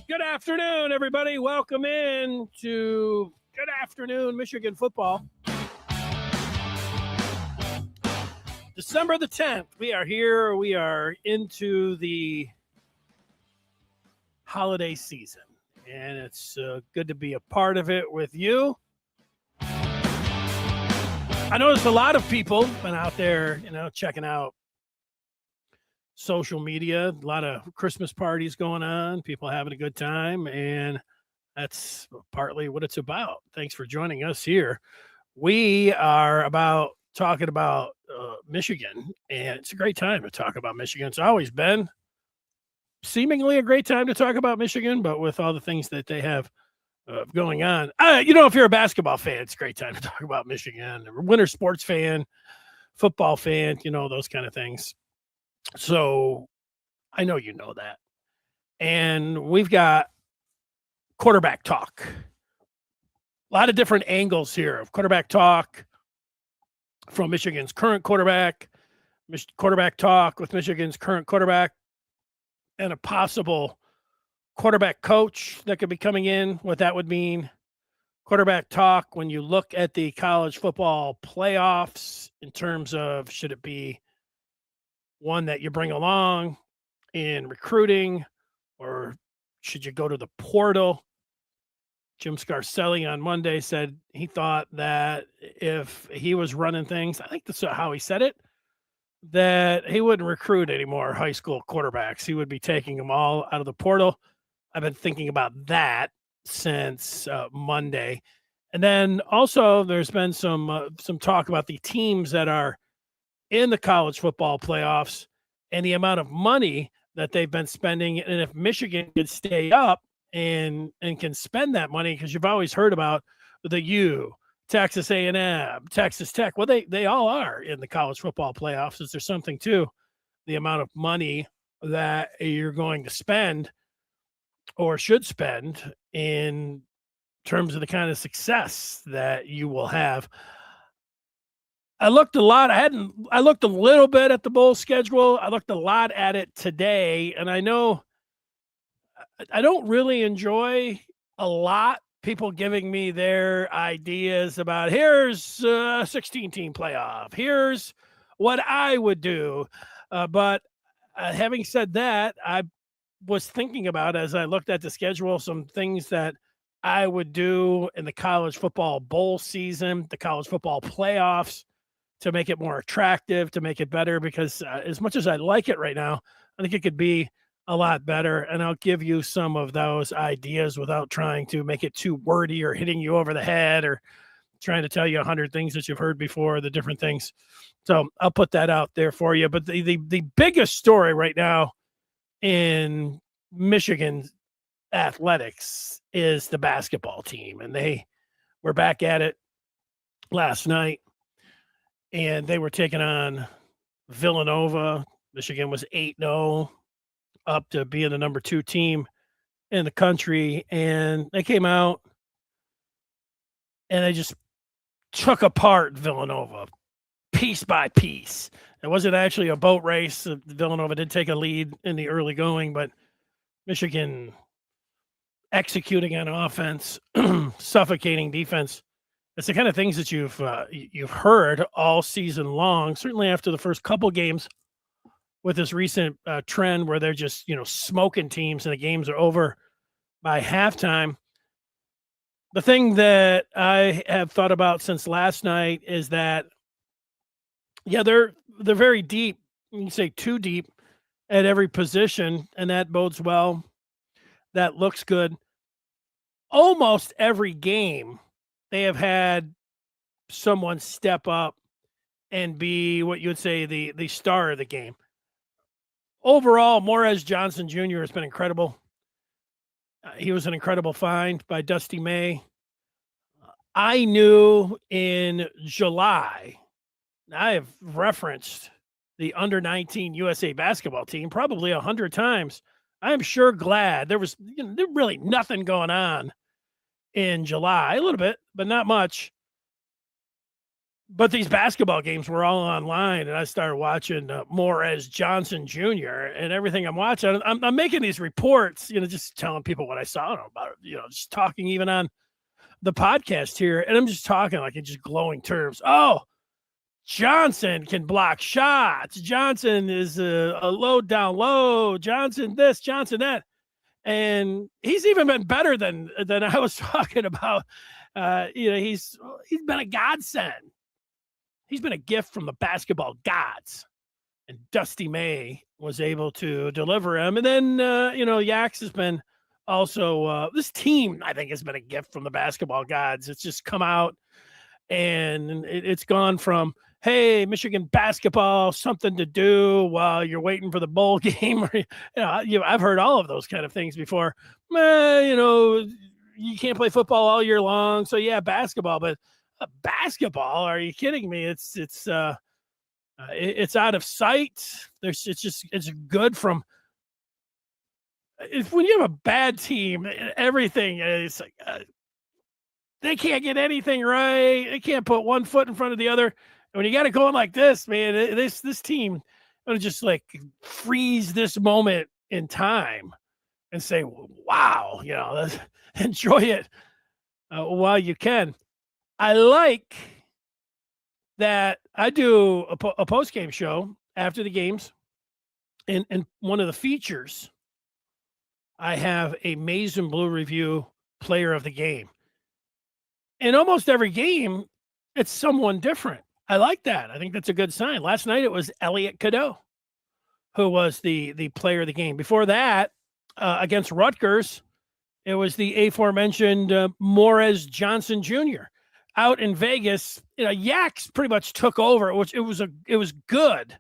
Good afternoon, everybody. Welcome in to Good Afternoon Michigan Football. December the 10th. We are here. We are into the holiday season, and it's good to be a part of it with you. I noticed a lot of people been out there, checking out social media, a lot of Christmas parties going on, people having a good time, and that's partly what it's about. Thanks for joining us here. We are talking about Michigan, and it's a great time to talk about Michigan. It's always been seemingly a great time to talk about Michigan, but with all the things that they have going on, if you're a basketball fan, it's a great time to talk about Michigan. A winter sports fan, football fan, those kind of things. So I know you know that. And we've got quarterback talk. A lot of different angles here of quarterback talk from Michigan's current quarterback talk with Michigan's current quarterback, and a possible quarterback coach that could be coming in, what that would mean. Quarterback talk when you look at the college football playoffs in terms of should it be one that you bring along in recruiting, or should you go to the portal? Jim Scarcelli on Monday said he thought that if he was running things, I think that's how he said it, that he wouldn't recruit any more high school quarterbacks. He would be taking them all out of the portal. I've been thinking about that since Monday. And then also there's been some talk about the teams that are in the college football playoffs and the amount of money that they've been spending. And if Michigan could stay up and can spend that money, because you've always heard about the U, Texas A&M, Texas Tech. Well, they all are in the college football playoffs. Is there something to the amount of money that you're going to spend or should spend in terms of the kind of success that you will have? I looked a lot. I looked a little bit at the bowl schedule. I looked a lot at it today, and I know I don't really enjoy a lot people giving me their ideas about here's a 16-team playoff. Here's what I would do. But having said that, I was thinking about, as I looked at the schedule, some things that I would do in the college football bowl season, the college football playoffs, to make it more attractive, to make it better, because as much as I like it right now, I think it could be a lot better. And I'll give you some of those ideas without trying to make it too wordy or hitting you over the head or trying to tell you 100 things that you've heard before, the different things. So I'll put that out there for you. But the biggest story right now in Michigan athletics is the basketball team. And they were back at it last night, and they were taking on Villanova. Michigan was 8-0, up to being the number 2 team in the country. And they came out and they just took apart Villanova piece by piece. It wasn't actually a boat race. Villanova did take a lead in the early going, but Michigan executing on offense, suffocating defense. It's the kind of things that you've heard all season long, certainly after the first couple games, with this recent trend where they're just, smoking teams and the games are over by halftime. The thing that I have thought about since last night is that, they're very deep. You can say too deep at every position, and that bodes well. That looks good. Almost every game, they have had someone step up and be what you would say the star of the game. Overall, Morez Johnson Jr. has been incredible. He was an incredible find by Dusty May. I knew in July, I have referenced the under-19 USA basketball team probably 100 times. I'm sure glad there was really nothing going on in July, a little bit, but not much. But these basketball games were all online, and I started watching Morez Johnson Jr. and everything I'm watching. I'm making these reports, just telling people what I saw about it, just talking even on the podcast here, and I'm just talking like in just glowing terms. Oh, Johnson can block shots. Johnson is a low down low. Johnson this, Johnson that, and he's even been better than I was talking about. He's been a godsend. He's been a gift from the basketball gods, and Dusty May was able to deliver him. And then Yaks has been also this team. I think has been a gift from the basketball gods. It's just come out, and it's gone from, hey, Michigan basketball, something to do while you're waiting for the bowl game. I've heard all of those kind of things before. You can't play football all year long, so yeah, basketball. But basketball? Are you kidding me? It's out of sight. It's good from. When you have a bad team, everything is like they can't get anything right. They can't put one foot in front of the other. And when you got it going like this, man, this team going to just like freeze this moment in time and say, wow, enjoy it while you can. I like that I do a post-game show after the games, and one of the features, I have a Maize and Blue Review player of the game. In almost every game, it's someone different. I like that. I think that's a good sign. Last night, it was Elliot Cadeau, who was the player of the game. Before that, against Rutgers, it was the aforementioned Morez Johnson Jr. Out in Vegas, Yaks pretty much took over, which it was good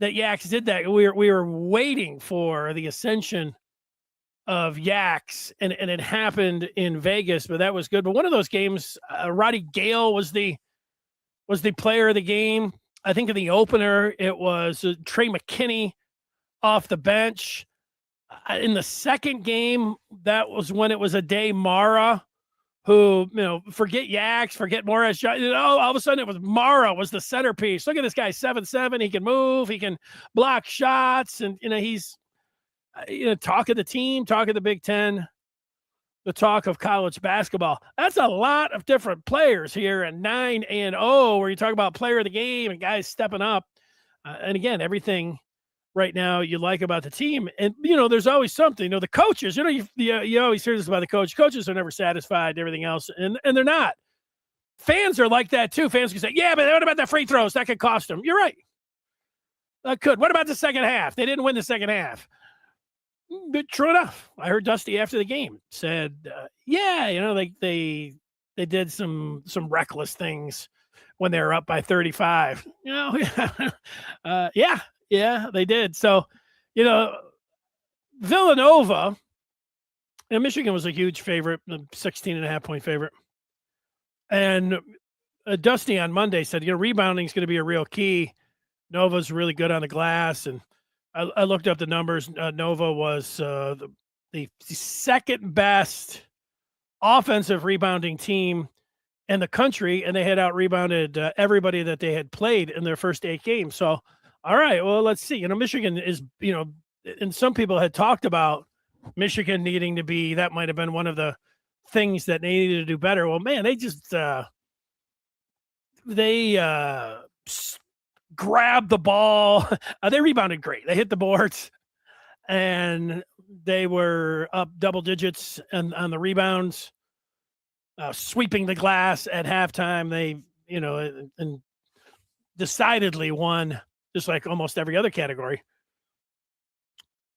that Yaks did that. We were waiting for the ascension of Yaks, and it happened in Vegas, but that was good. But one of those games, Roddy Gale was the player of the game. I think in the opener, it was Trey McKinney off the bench. In the second game, that was when it was Ade Mara, who, forget Yaks, forget Morris. All of a sudden it was Mara was the centerpiece. Look at this guy, 7'7". He can move. He can block shots. And, he's, talk of the team, talk of the Big Ten, the talk of college basketball. That's a lot of different players here at 9-0, where you talk about player of the game and guys stepping up. And again, everything right now you like about the team. And, there's always something, the coaches, you always hear this about the coach. Coaches are never satisfied and everything else. And they're not. Fans are like that too. Fans can say, yeah, but what about the free throws? That could cost them. You're right. That could. What about the second half? They didn't win the second half. But true enough. I heard Dusty after the game said, they did some reckless things when they were up by 35. Yeah, they did. So, Villanova, and Michigan was a huge favorite, 16.5-point favorite. And Dusty on Monday said, rebounding is going to be a real key. Nova's really good on the glass. And I looked up the numbers. Nova was the second best offensive rebounding team in the country, and they had out-rebounded everybody that they had played in their first 8 games. So, all right, well, let's see. Michigan is, and some people had talked about Michigan needing to be, that might have been one of the things that they needed to do better. Well, man, they just, grabbed the ball. They rebounded great. They hit the boards, and they were up double digits on the rebounds, sweeping the glass at halftime. They, and decidedly won, just like almost every other category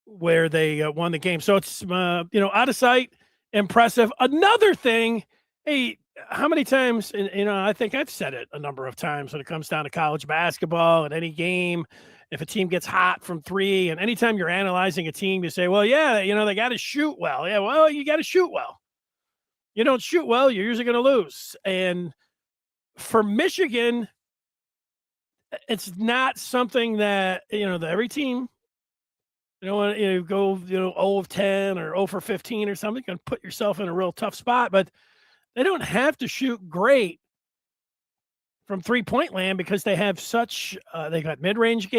where they won the game. So it's, out of sight, impressive. Another thing, hey, how many times, and, I think I've said it a number of times when it comes down to college basketball and any game, if a team gets hot from 3, and anytime you're analyzing a team, you say, well, yeah, they got to shoot well. Yeah, well, you got to shoot well. You don't shoot well, you're usually going to lose. And for Michigan, it's not something that, that every team, go, 0 of 10 or 0 for 15 or something, you can put yourself in a real tough spot, but they don't have to shoot great from 3-point land because they have such they got mid-range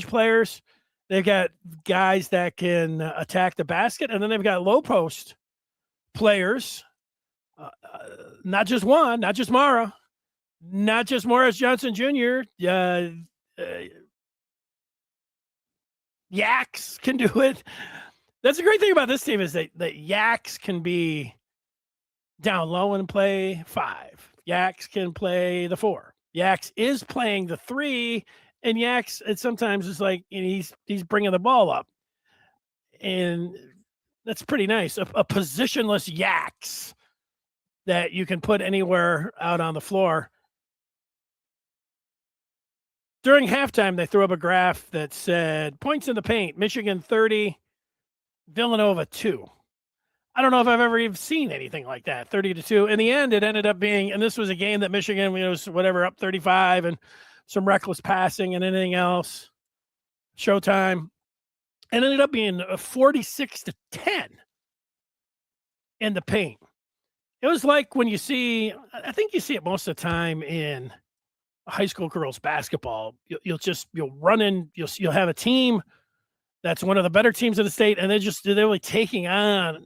players. They've got guys that can attack the basket, and then they've got low post players. Not just one, not just Mara, not just Morris Johnson Jr. Yaks can do it. That's the great thing about this team is that Yaks can be down low and play 5. Yaks can play the 4. Yaks is playing the 3, and Yaks it sometimes is like he's bringing the ball up, and that's pretty nice. A positionless Yaks that you can put anywhere out on the floor. During halftime, they threw up a graph that said points in the paint: Michigan 30, Villanova 2. I don't know if I've ever even seen anything like that, 30-2. In the end, it ended up being, and this was a game that Michigan was up 35 and some reckless passing and anything else. Showtime. And ended up being 46-10 in the paint. It was like when you see, I think you see it most of the time in high school girls basketball. You'll run in, you'll have a team that's one of the better teams in the state, and they're really taking on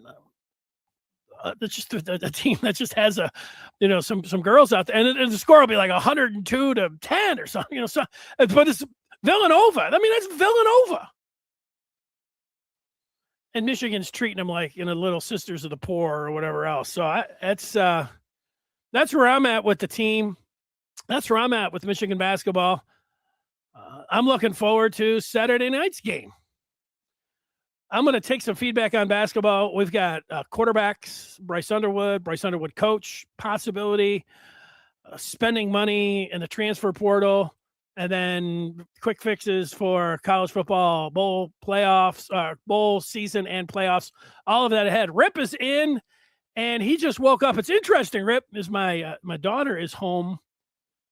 just a team that just has some girls out there, and the score will be like 102-10 or something, so, but it's Villanova. I mean, that's Villanova. And Michigan's treating them like, little sisters of the poor or whatever else. So that's where I'm at with the team. That's where I'm at with Michigan basketball. I'm looking forward to Saturday night's game. I'm going to take some feedback on basketball. We've got quarterbacks, Bryce Underwood coach, possibility, spending money in the transfer portal, and then quick fixes for college football, bowl playoffs, bowl season and playoffs, all of that ahead. Rip is in, and he just woke up. It's interesting, Rip, is my daughter is home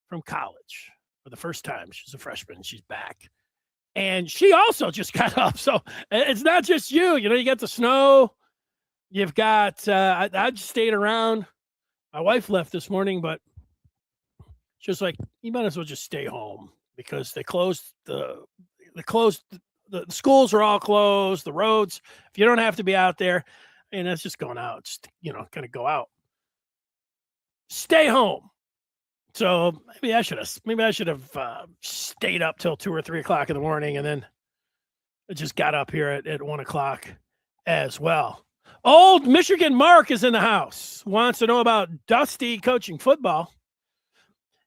from college for the first time. She's a freshman. She's back. And she also just got up. So it's not just you. You got the snow. You've got, I just stayed around. My wife left this morning, but she was like, you might as well just stay home because the schools are all closed, the roads. If you don't have to be out there, and that's just going out, just, kind of go out. Stay home. So maybe I should have stayed up till 2 or 3 o'clock in the morning, and then I just got up here at 1 o'clock as well. Old Michigan Mark is in the house. Wants to know about Dusty coaching football.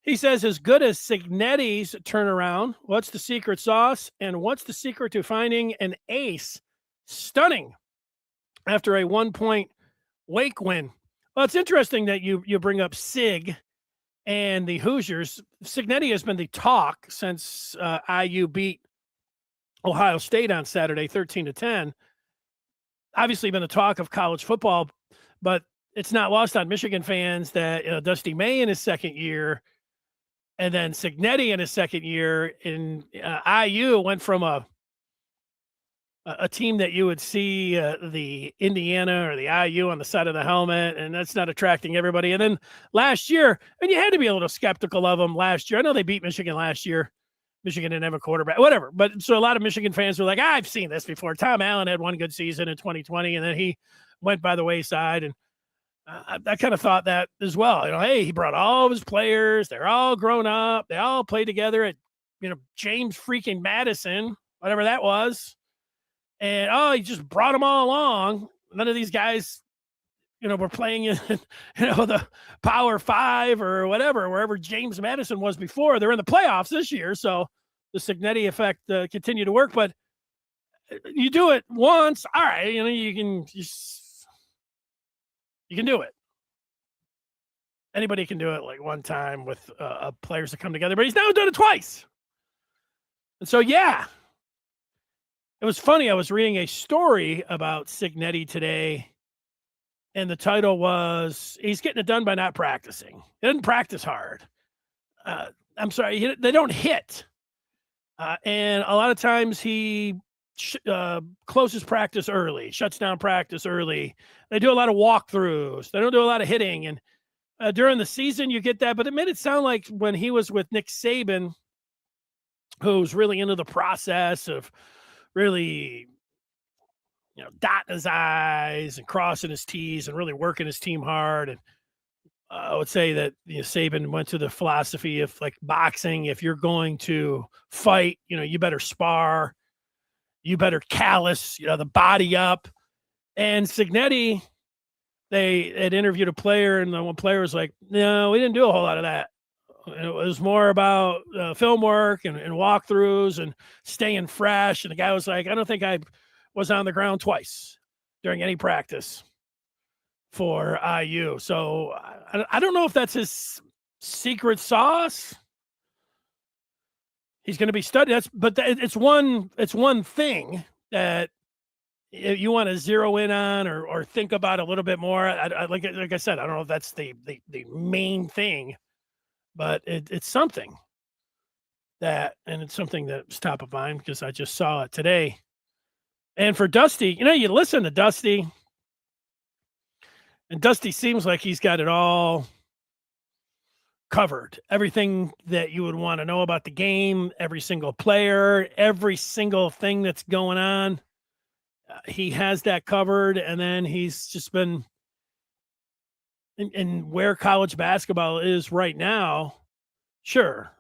He says, as good as Signetti's turnaround, what's the secret sauce, and what's the secret to finding an ace? Stunning after a 1-point Wake win. Well, it's interesting that you bring up Sig and the Hoosiers. Signetti has been the talk since IU beat Ohio State on Saturday, 13-10. Obviously been the talk of college football, but it's not lost on Michigan fans that Dusty May in his second year and then Signetti in his second year in IU went from a team that you would see the Indiana or the IU on the side of the helmet, and that's not attracting everybody. And then last year, and you had to be a little skeptical of them last year. I know they beat Michigan last year. Michigan didn't have a quarterback, whatever. But so a lot of Michigan fans were like, I've seen this before. Tom Allen had one good season in 2020, and then he went by the wayside. And I kind of thought that as well. Hey, he brought all of his players. They're all grown up. They all played together at, James freaking Madison, whatever that was. And, he just brought them all along. None of these guys, were playing in, the Power 5 or whatever, wherever James Madison was before. They're in the playoffs this year. So the Signetti effect continued to work. But you do it once. All right. You can do it. Anybody can do it like one time with players that come together. But he's now done it twice. And so, yeah. It was funny. I was reading a story about Signetti today, and the title was, he's getting it done by not practicing. He doesn't practice hard. I'm sorry, they don't hit. And a lot of times he closes practice early, shuts down practice early. They do a lot of walkthroughs. They don't do a lot of hitting. And during the season, you get that, but it made it sound like when he was with Nick Saban, who's really into the process of really, dotting his I's and crossing his T's and really working his team hard. And I would say that Saban went to the philosophy of like boxing. If you're going to fight, you better spar, you better callous, the body up. And Signetti, they had interviewed a player, and the one player was like, "No, we didn't do a whole lot of that. It was more about film work and walkthroughs and staying fresh." And the guy was like, "I don't think I was on the ground twice during any practice for IU." So I don't know if that's his secret sauce. He's going to be studied. But it's one thing that you want to zero in on or think about a little bit more. Like I said, I don't know if that's the main thing, but it's something and it's something that's top of mind because I just saw it today. And for Dusty, you listen to Dusty, and Dusty seems like he's got it all covered. Everything that you would want to know about the game, every single player, every single thing that's going on. He has that covered, and then he's just been in where college basketball is right now. Sure,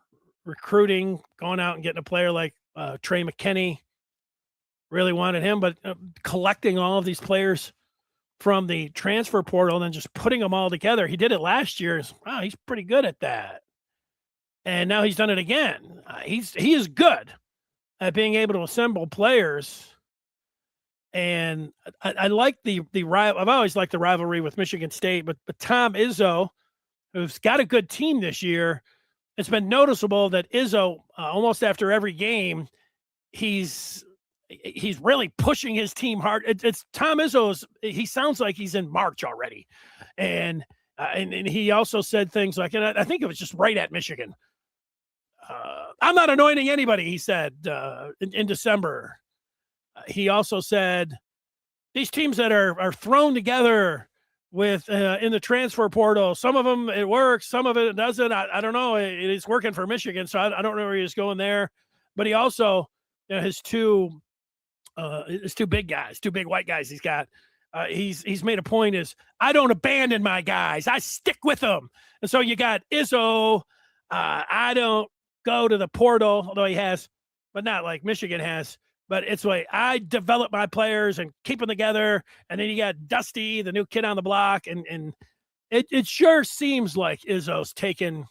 recruiting, going out and getting a player like Trey McKinney, really wanted him, but collecting all of these players from the transfer portal and then just putting them all together. He did it last year. Wow, he's pretty good at that. And now he's done it again. He is good at being able to assemble players. And I like the rival. I've always liked the rivalry with Michigan State, but Tom Izzo, who's got a good team this year, it's been noticeable that Izzo, almost after every game, he's really pushing his team hard. It's Tom Izzo's. He sounds like he's in March already, and he also said things like, and I think it was just right at Michigan. I'm not anointing anybody, he said in December. He also said these teams that are thrown together with in the transfer portal, some of them it works, some of it doesn't. I don't know. It is working for Michigan, so I don't know where he's going there. But he also, his two big guys, two big white guys he's got. He's made a point is I don't abandon my guys. I stick with them. And so you got Izzo. I don't go to the portal, although he has, but not like Michigan has. But it's like I develop my players and keep them together. And then you got Dusty, the new kid on the block. And it sure seems like Izzo's taking,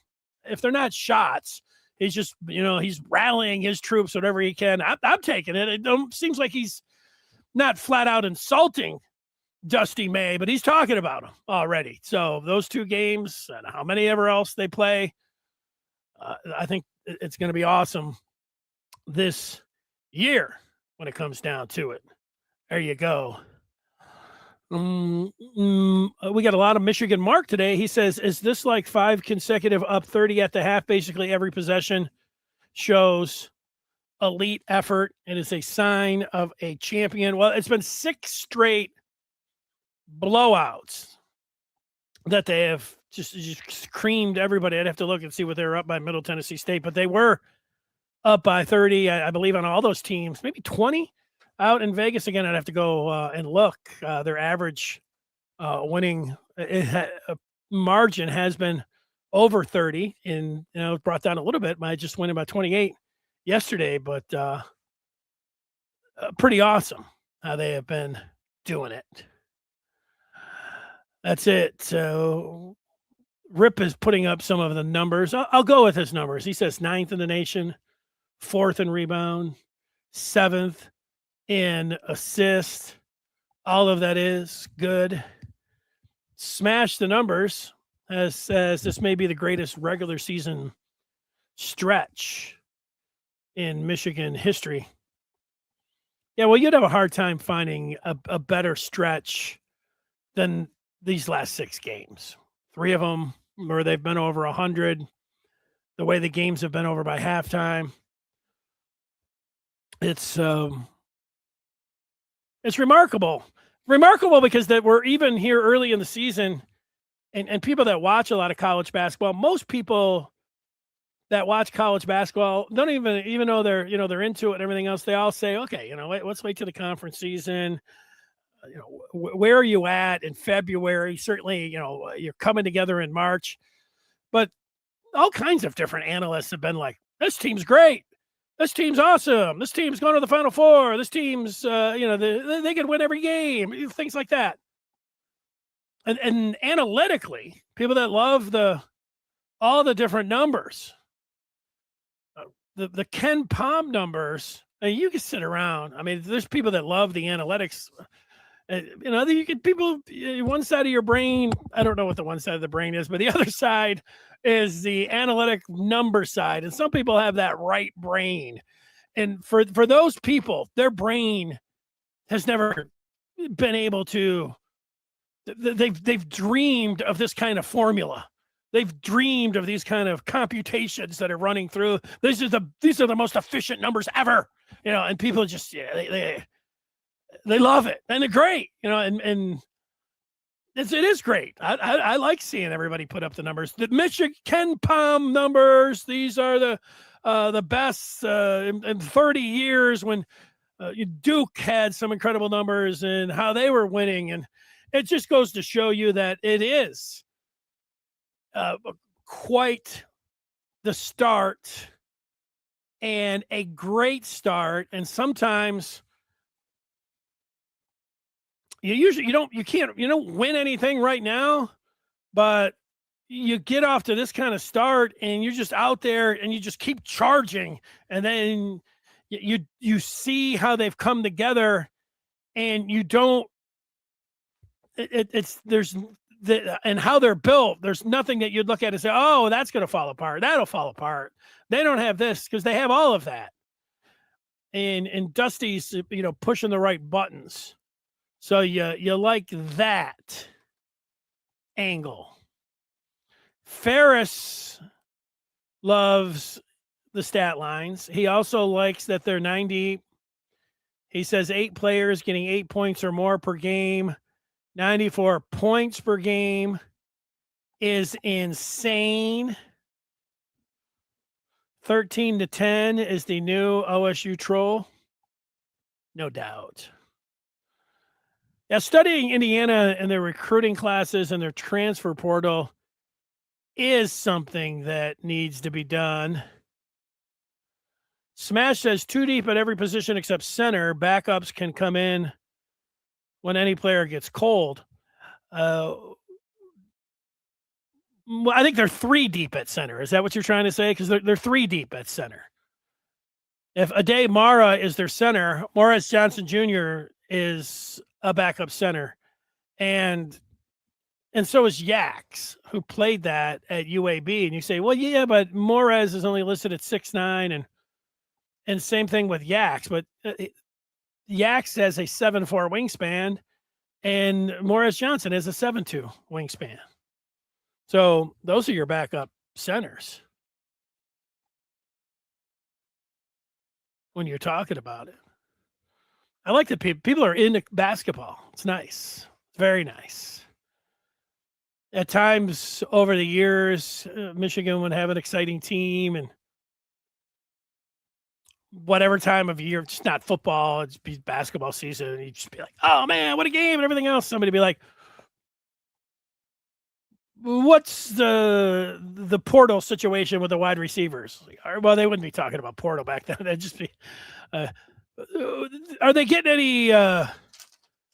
if they're not shots, he's just, he's rallying his troops whatever he can. I'm taking it. It seems like he's not flat out insulting Dusty May, but he's talking about him already. So those two games and how many ever else they play, I think it's going to be awesome this year when it comes down to it. There you go. We got a lot of Michigan Mark today. He says, is this like 5 consecutive up 30 at the half? Basically every possession shows elite effort. It is a sign of a champion. Well, it's been 6 straight blowouts that they have just creamed everybody. I'd have to look and see what they were up by Middle Tennessee State, but they were up by 30, I believe, on all those teams, maybe 20 out in Vegas. Again, I'd have to go and look. Their average winning margin has been over 30, and it brought down a little bit. I just winning by 28 yesterday, but pretty awesome how they have been doing it. That's it. So Rip is putting up some of the numbers. I'll go with his numbers. He says 9th in the nation, 4th in rebound, 7th in assist. All of that is good. Smash the numbers as says this may be the greatest regular season stretch in Michigan history. Yeah, well, you'd have a hard time finding a better stretch than these last 6 games. 3 of them where they've been over 100. The way the games have been over by halftime. It's remarkable. Remarkable because that we're even here early in the season and people that watch a lot of college basketball, most people that watch college basketball don't even though they're into it and everything else, they all say, okay, let's wait till the conference season. Where are you at in February? Certainly, you're coming together in March, but all kinds of different analysts have been like, this team's great. This team's awesome. This team's going to the Final Four. This team's, they can win every game, things like that. And analytically, people that love all the different numbers, the Ken Palm numbers, you can sit around. I mean, there's people that love the analytics. You can people, one side of your brain, I don't know what the one side of the brain is, but the other side is the analytic number side. And some people have that right brain. And for those people, their brain has never been able to, they've dreamed of this kind of formula. They've dreamed of these kind of computations that are running through. These are the most efficient numbers ever, and people just, they love it and they're great, and it is great. I like seeing everybody put up the numbers. The Michigan Ken Palm numbers. These are the best in 30 years when Duke had some incredible numbers and how they were winning. And it just goes to show you that it is quite the start and a great start. And sometimes you don't win anything right now, but you get off to this kind of start and you're just out there and you just keep charging, and then you see how they've come together, and you don't and how they're built. There's nothing that you'd look at and say, oh, that's going to fall apart. That'll fall apart. They don't have this because they have all of that. And Dusty's, pushing the right buttons. So you like that angle. Ferris loves the stat lines. He also likes that they're 90. He says 8 players getting 8 points or more per game. 94 points per game is insane. 13-10 is the new OSU troll. No doubt. Yeah, studying Indiana and their recruiting classes and their transfer portal is something that needs to be done. Smash says 2 deep at every position except center. Backups can come in when any player gets cold. Well, I think they're 3 deep at center. Is that what you're trying to say? Because they're 3 deep at center. If Ade Mara is their center, Morris Johnson Jr. is a backup center. And so is Yax, who played that at UAB. And you say, well, yeah, but Morez is only listed at 6'9", and same thing with Yax. But Yax has a 7'4" wingspan, and Morris Johnson has a 7'2" wingspan. So those are your backup centers when you're talking about it. I like that people are into basketball. It's nice. It's very nice. At times over the years, Michigan would have an exciting team, and whatever time of year, it's not football, it's basketball season, and you'd just be like, oh man, what a game, and everything else. Somebody be like, what's the portal situation with the wide receivers? Well, they wouldn't be talking about portal back then. They'd just be, are they getting any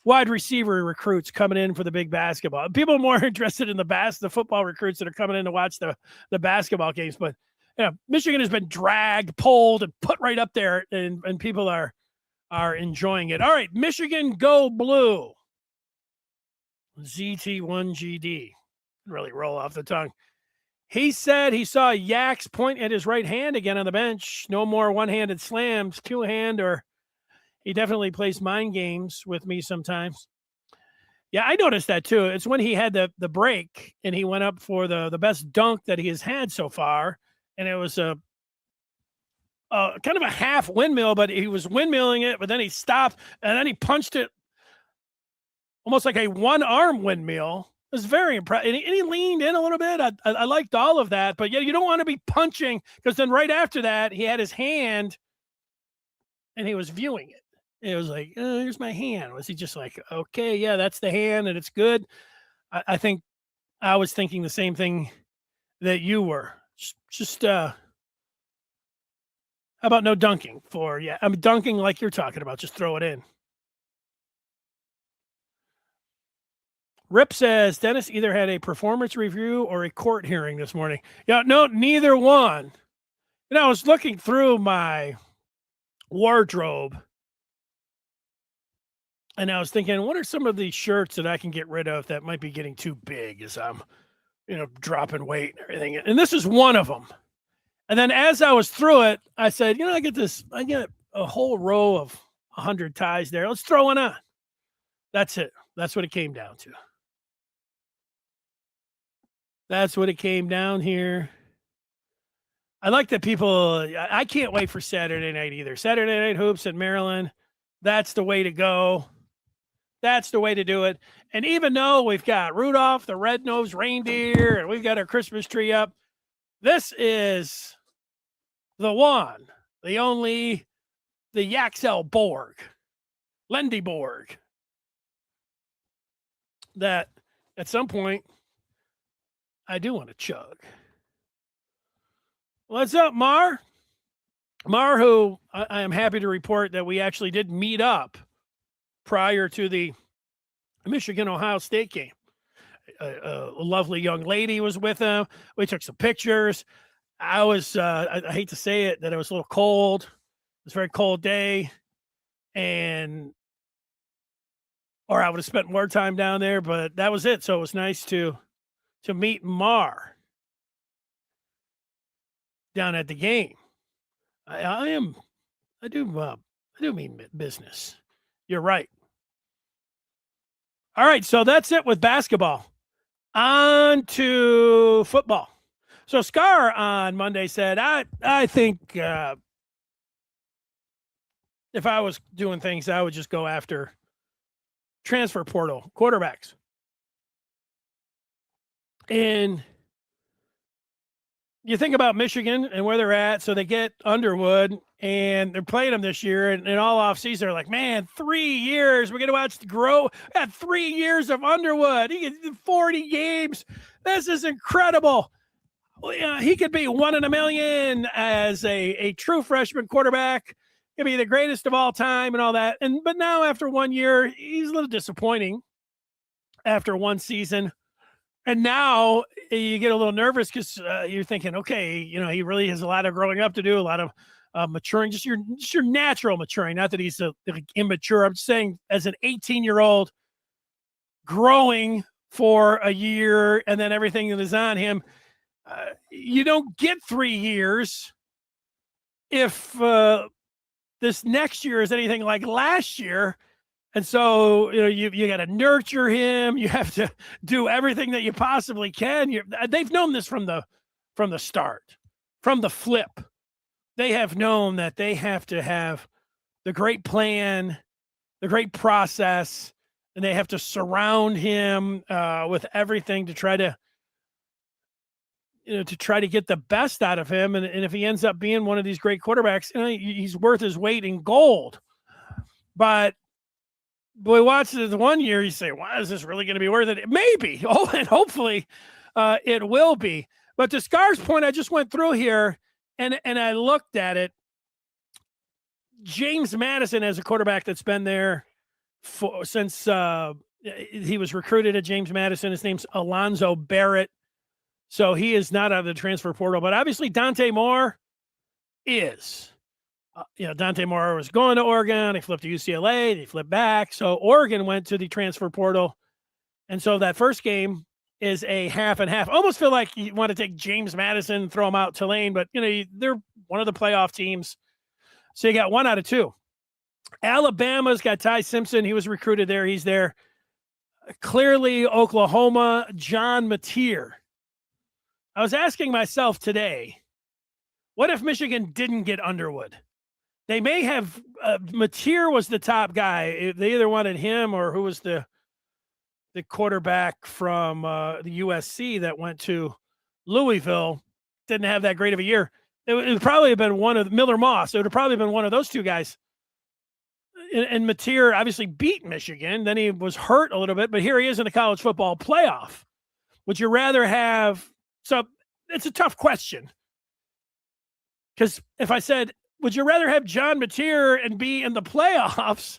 wide receiver recruits coming in for the big basketball? People are more interested in the football recruits that are coming in to watch the basketball games. But Michigan has been dragged, pulled, and put right up there, and people are enjoying it. All right, Michigan go blue. ZT1GD. Really roll off the tongue. He said he saw Yax point at his right hand again on the bench. No more one-handed slams, two-hand, or he definitely plays mind games with me sometimes. Yeah, I noticed that too. It's when he had the break and he went up for the best dunk that he has had so far. And it was a kind of a half windmill, but he was windmilling it, but then he stopped and then he punched it almost like a one-arm windmill was very impressed. And he leaned in a little bit. I liked all of that. But yeah, you don't want to be punching, because then right after that, he had his hand and he was viewing it. It was like, here's my hand. Was he just like, okay, yeah, that's the hand and it's good? I think I was thinking the same thing that you were. Just how about no dunking for, yeah, I'm dunking like you're talking about. Just throw it in. Rip says Dennis either had a performance review or a court hearing this morning. Yeah, no, neither one. I was looking through my wardrobe and I was thinking, what are some of these shirts that I can get rid of that might be getting too big as I'm, dropping weight and everything. And this is one of them. And then as I was through it, I said, I get a whole row of 100 ties there. Let's throw one on. That's it. That's what it came down to. That's what it came down here. I like that people, I can't wait for Saturday night either. Saturday night hoops in Maryland. That's the way to go. That's the way to do it. And even though we've got Rudolph, the red-nosed reindeer, and we've got our Christmas tree up, this is the one, the only, the Yaxel Borg, Lendy Borg, that at some point I do want to chug. What's up, Mar? Mar, who I am happy to report that we actually did meet up prior to the Michigan-Ohio State game. A lovely young lady was with him. We took some pictures. I was, I hate to say it, that it was a little cold. It was a very cold day. Or I would have spent more time down there, but that was it. So it was nice to meet Mar down at the game. I do mean business. You're right. All right, so that's it with basketball. On to football. So Scar on Monday said, I think if I was doing things, I would just go after transfer portal quarterbacks. And you think about Michigan and where they're at. So they get Underwood and they're playing them this year. And all offseason, they're like, man, 3 years. We're going to watch the grow. At 3 years of Underwood. He gets 40 games. This is incredible. He could be 1 in a million as a true freshman quarterback. He'll be the greatest of all time and all that. But now after 1 year, he's a little disappointing after one season. And now you get a little nervous because you're thinking, okay, he really has a lot of growing up to do, a lot of maturing, just your natural maturing. Not that he's immature. I'm just saying, as an 18-year-old growing for a year and then everything that is on him, you don't get 3 years if this next year is anything like last year. And so, you got to nurture him. You have to do everything that you possibly can. They've known this from the start, from the flip. They have known that they have to have the great plan, the great process, and they have to surround him with everything to try to, get the best out of him. And if he ends up being one of these great quarterbacks, he's worth his weight in gold. But we watched it 1 year, you say, why is this really going to be worth it? Maybe. Oh, and hopefully it will be. But to Scar's point, I just went through here and I looked at it. James Madison as a quarterback that's been there since he was recruited at James Madison. His name's Alonzo Barrett. So he is not out of the transfer portal. But obviously Dante Moore is. Dante Moore was going to Oregon. He flipped to UCLA. He flipped back. So Oregon went to the transfer portal. And so that first game is a half and half. Almost feel like you want to take James Madison and throw him out Tulane, but they're one of the playoff teams. So you got 1 out of 2. Alabama's got Ty Simpson. He was recruited there. He's there. Clearly Oklahoma, John Mateer. I was asking myself today, what if Michigan didn't get Underwood? They may have Mateer was the top guy. They either wanted him or who was the the quarterback from the USC that went to Louisville, didn't have that great of a year. It would probably have been one of Miller Moss. It would have probably been one of those two guys. And Mateer obviously beat Michigan. Then he was hurt a little bit, but here he is in the college football playoff. Would you rather have? So it's a tough question. Because if I said, would you rather have John Mateer and be in the playoffs,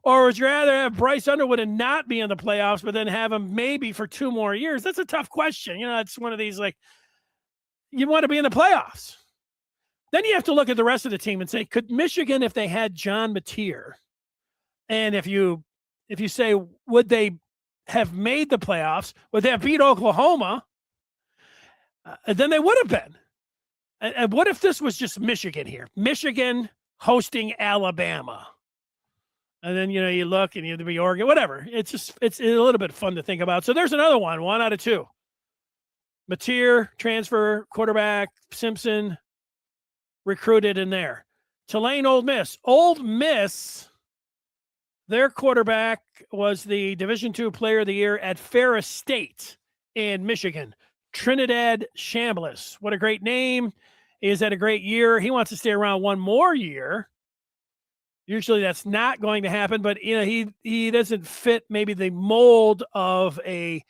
or would you rather have Bryce Underwood and not be in the playoffs, but then have him maybe for 2 more years? That's a tough question. It's one of these, like, you want to be in the playoffs. Then you have to look at the rest of the team and say, could Michigan, if they had John Mateer, and if you say, would they have made the playoffs? Would they have beat Oklahoma? Then they would have been. And what if this was just Michigan here? Michigan hosting Alabama. And then, you look and you have to be Oregon, whatever. It's a little bit fun to think about. So there's another one out of 2. Mateer, transfer, quarterback, Simpson, recruited in there. Tulane, Ole Miss. Ole Miss, their quarterback was the Division II Player of the Year at Ferris State in Michigan. Trinidad Chambliss. What a great name. He's had a great year. He wants to stay around 1 more year. Usually that's not going to happen, but he doesn't fit maybe the mold of a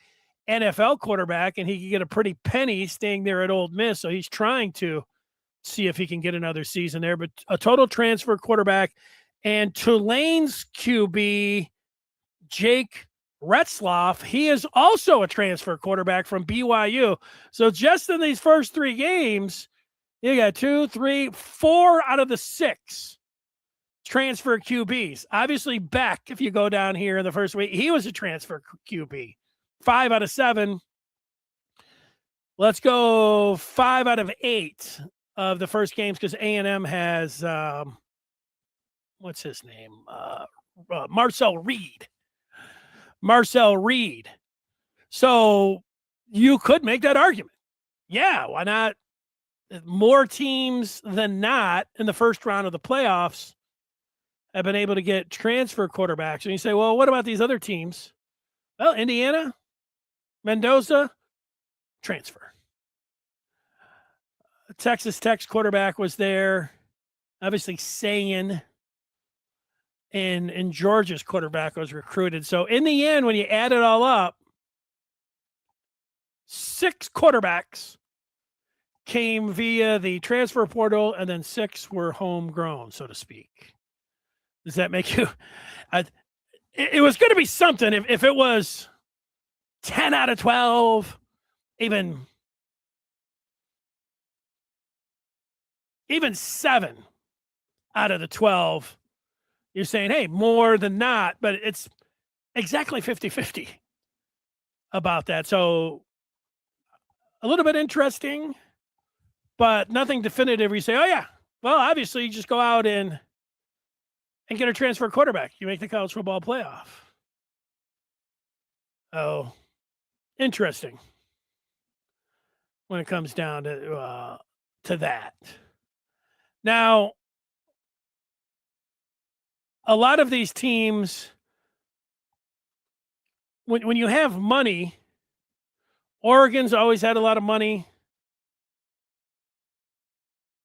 NFL quarterback, and he could get a pretty penny staying there at Ole Miss. So he's trying to see if he can get another season there. But a total transfer quarterback, and Tulane's QB, Jake Retzloff, he is also a transfer quarterback from BYU. So just in these first 3 games, you got 2, 3, 4 out of the 6 transfer QBs. Obviously, Beck, if you go down here in the first week, he was a transfer QB. 5 out of 7. Let's go 5 out of 8 of the first games, because A&M has, what's his name? Marcel Reed. So you could make that argument. Yeah, why not? More teams than not in the first round of the playoffs have been able to get transfer quarterbacks. And you say, well, what about these other teams? Well, Indiana, Mendoza, transfer. Texas Tech's quarterback was there. Obviously, Sayan. And Georgia's quarterback was recruited. So in the end, when you add it all up, 6 quarterbacks came via the transfer portal, and then 6 were homegrown, so to speak. Does that make you? It was going to be something if it was 10 out of 12, even 7 out of the 12. You're saying, hey, more than not, but it's exactly 50-50 about that. So a little bit interesting, but nothing definitive. You say, oh, yeah, well, obviously you just go out and get a transfer quarterback. You make the college football playoff. Oh, interesting when it comes down to that. Now, a lot of these teams, when you have money, Oregon's always had a lot of money.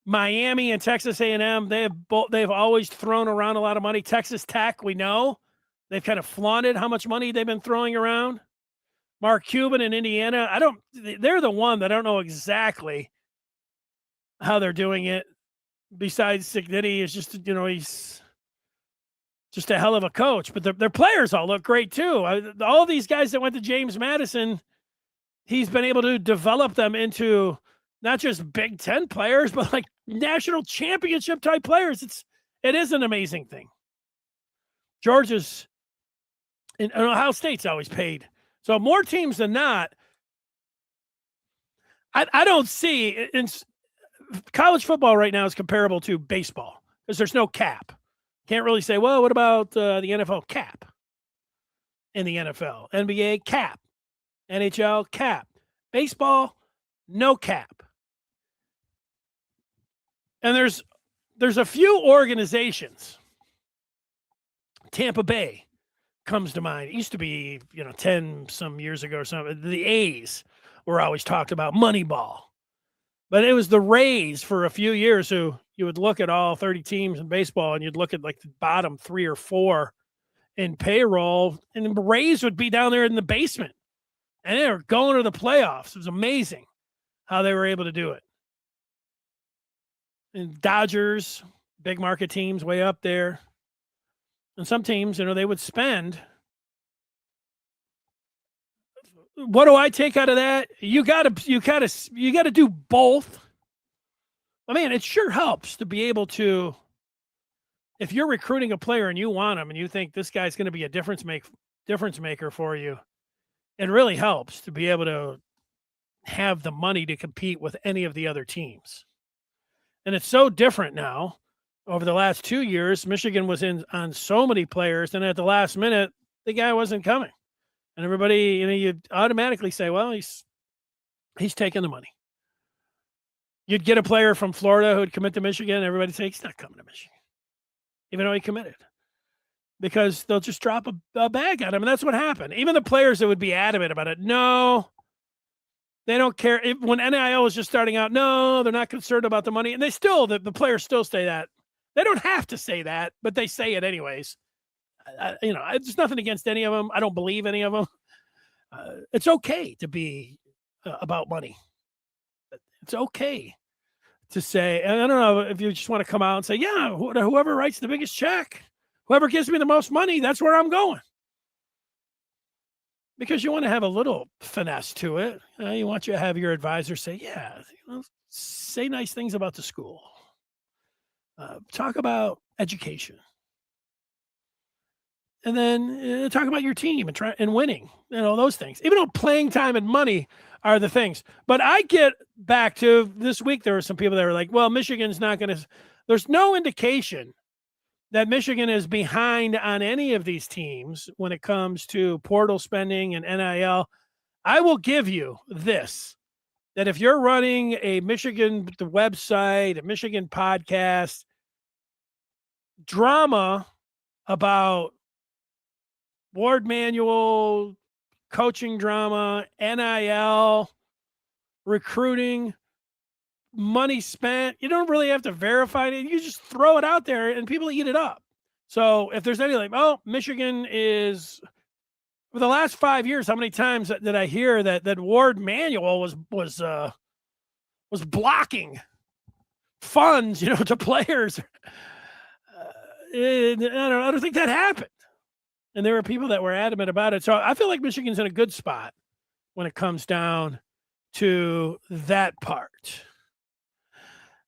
Miami and Texas A&M, they've always thrown around a lot of money. Texas Tech, we know, they've kind of flaunted how much money they've been throwing around. Mark Cuban in Indiana, they're the one that I don't know exactly how they're doing it. Besides Cignetti is just, he's just a hell of a coach, but their players all look great too. All these guys that went to James Madison, he's been able to develop them into not just Big Ten players, but like national championship type players. It is an amazing thing. Georgia's and Ohio State's always paid. So more teams than not. I don't see in college football right now is comparable to baseball because there's no cap. Can't really say, well, what about the NFL cap in the NFL? NBA cap. NHL cap. Baseball, no cap. And there's a few organizations, Tampa Bay, comes to mind. It used to be, 10 some years ago or something. The A's were always talked about Moneyball. But it was the Rays for a few years who you would look at all 30 teams in baseball and you'd look at like the bottom 3 or 4 in payroll, and the Rays would be down there in the basement. And they were going to the playoffs. It was amazing how they were able to do it. And Dodgers, big market teams way up there. And some teams, they would spend. What do I take out of that? You gotta do both. I mean, it sure helps to be able to, if you're recruiting a player and you want him and you think this guy's going to be a difference maker for you, it really helps to be able to have the money to compete with any of the other teams. And it's so different now. Over the last 2 years, Michigan was in on so many players, and at the last minute, the guy wasn't coming. And everybody, you automatically say, well, he's taking the money. You'd get a player from Florida who'd commit to Michigan, everybody say he's not coming to Michigan, even though he committed. Because they'll just drop a bag on him, and that's what happened. Even the players that would be adamant about it, no, they don't care. When NIL was just starting out, no, they're not concerned about the money. And the players still say that. They don't have to say that, but they say it anyways. There's nothing against any of them. I don't believe any of them. It's okay to be about money. It's okay to say, and I don't know if you just want to come out and say, yeah, whoever writes the biggest check, whoever gives me the most money, that's where I'm going. Because you want to have a little finesse to it. You want you to have your advisor say, yeah, say nice things about the school. Talk about education. And then talk about your team and winning, those things. Even though playing time and money are the things. But I get back to this week, there were some people that were like, well, Michigan's not going to, there's no indication that Michigan is behind on any of these teams when it comes to portal spending and NIL. I will give you this, that if you're running the website, a Michigan podcast, drama about board manual, coaching drama, NIL, recruiting, money spent, you don't really have to verify it. You just throw it out there and people eat it up. So if there's any Michigan is, for the last 5 years, how many times did I hear that Ward Manual was blocking funds, to players? I don't think that happened. And there were people that were adamant about it. So I feel like Michigan's in a good spot when it comes down to that part.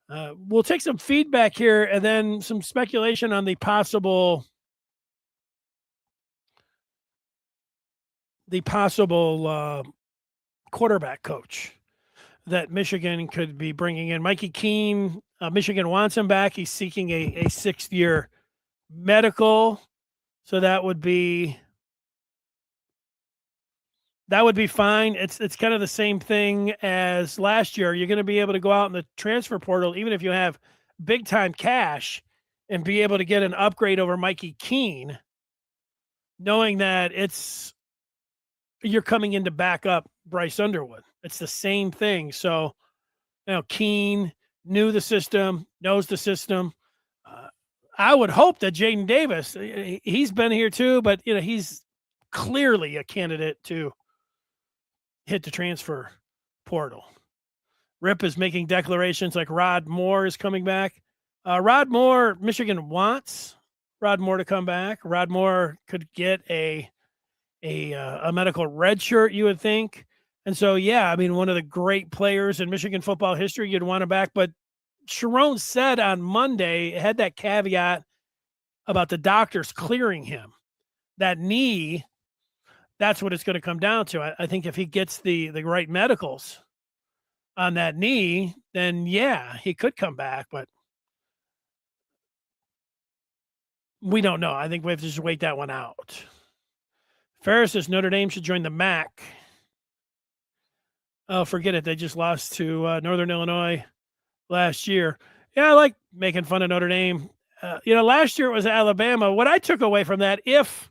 We'll take some feedback here and then some speculation on the possible quarterback coach that Michigan could be bringing in. Mikey Keene, Michigan wants him back. He's seeking a 6th-year medical. So that would be fine. It's kind of the same thing as last year. You're going to be able to go out in the transfer portal, even if you have big time cash, and be able to get an upgrade over Mikey Keene, knowing that you're coming in to back up Bryce Underwood. It's the same thing. So, Keene knew the system, knows the system. I would hope that Jaden Davis, he's been here too, but he's clearly a candidate to hit the transfer portal. Rip is making declarations like Rod Moore is coming back. Rod Moore, Michigan wants Rod Moore to come back. Rod Moore could get a medical red shirt, you would think. And so, yeah, I mean, one of the great players in Michigan football history, you'd want him back. But Sharon said on Monday, had that caveat about the doctors clearing him. That knee, that's what it's going to come down to. I think if he gets the right medicals on that knee, then yeah, he could come back, but we don't know. I think we have to just wait that one out. Ferris says Notre Dame should join the MAC. Oh, forget it. They just lost to Northern Illinois last year. Yeah, I like making fun of Notre Dame. Last year it was Alabama. What I took away from that, if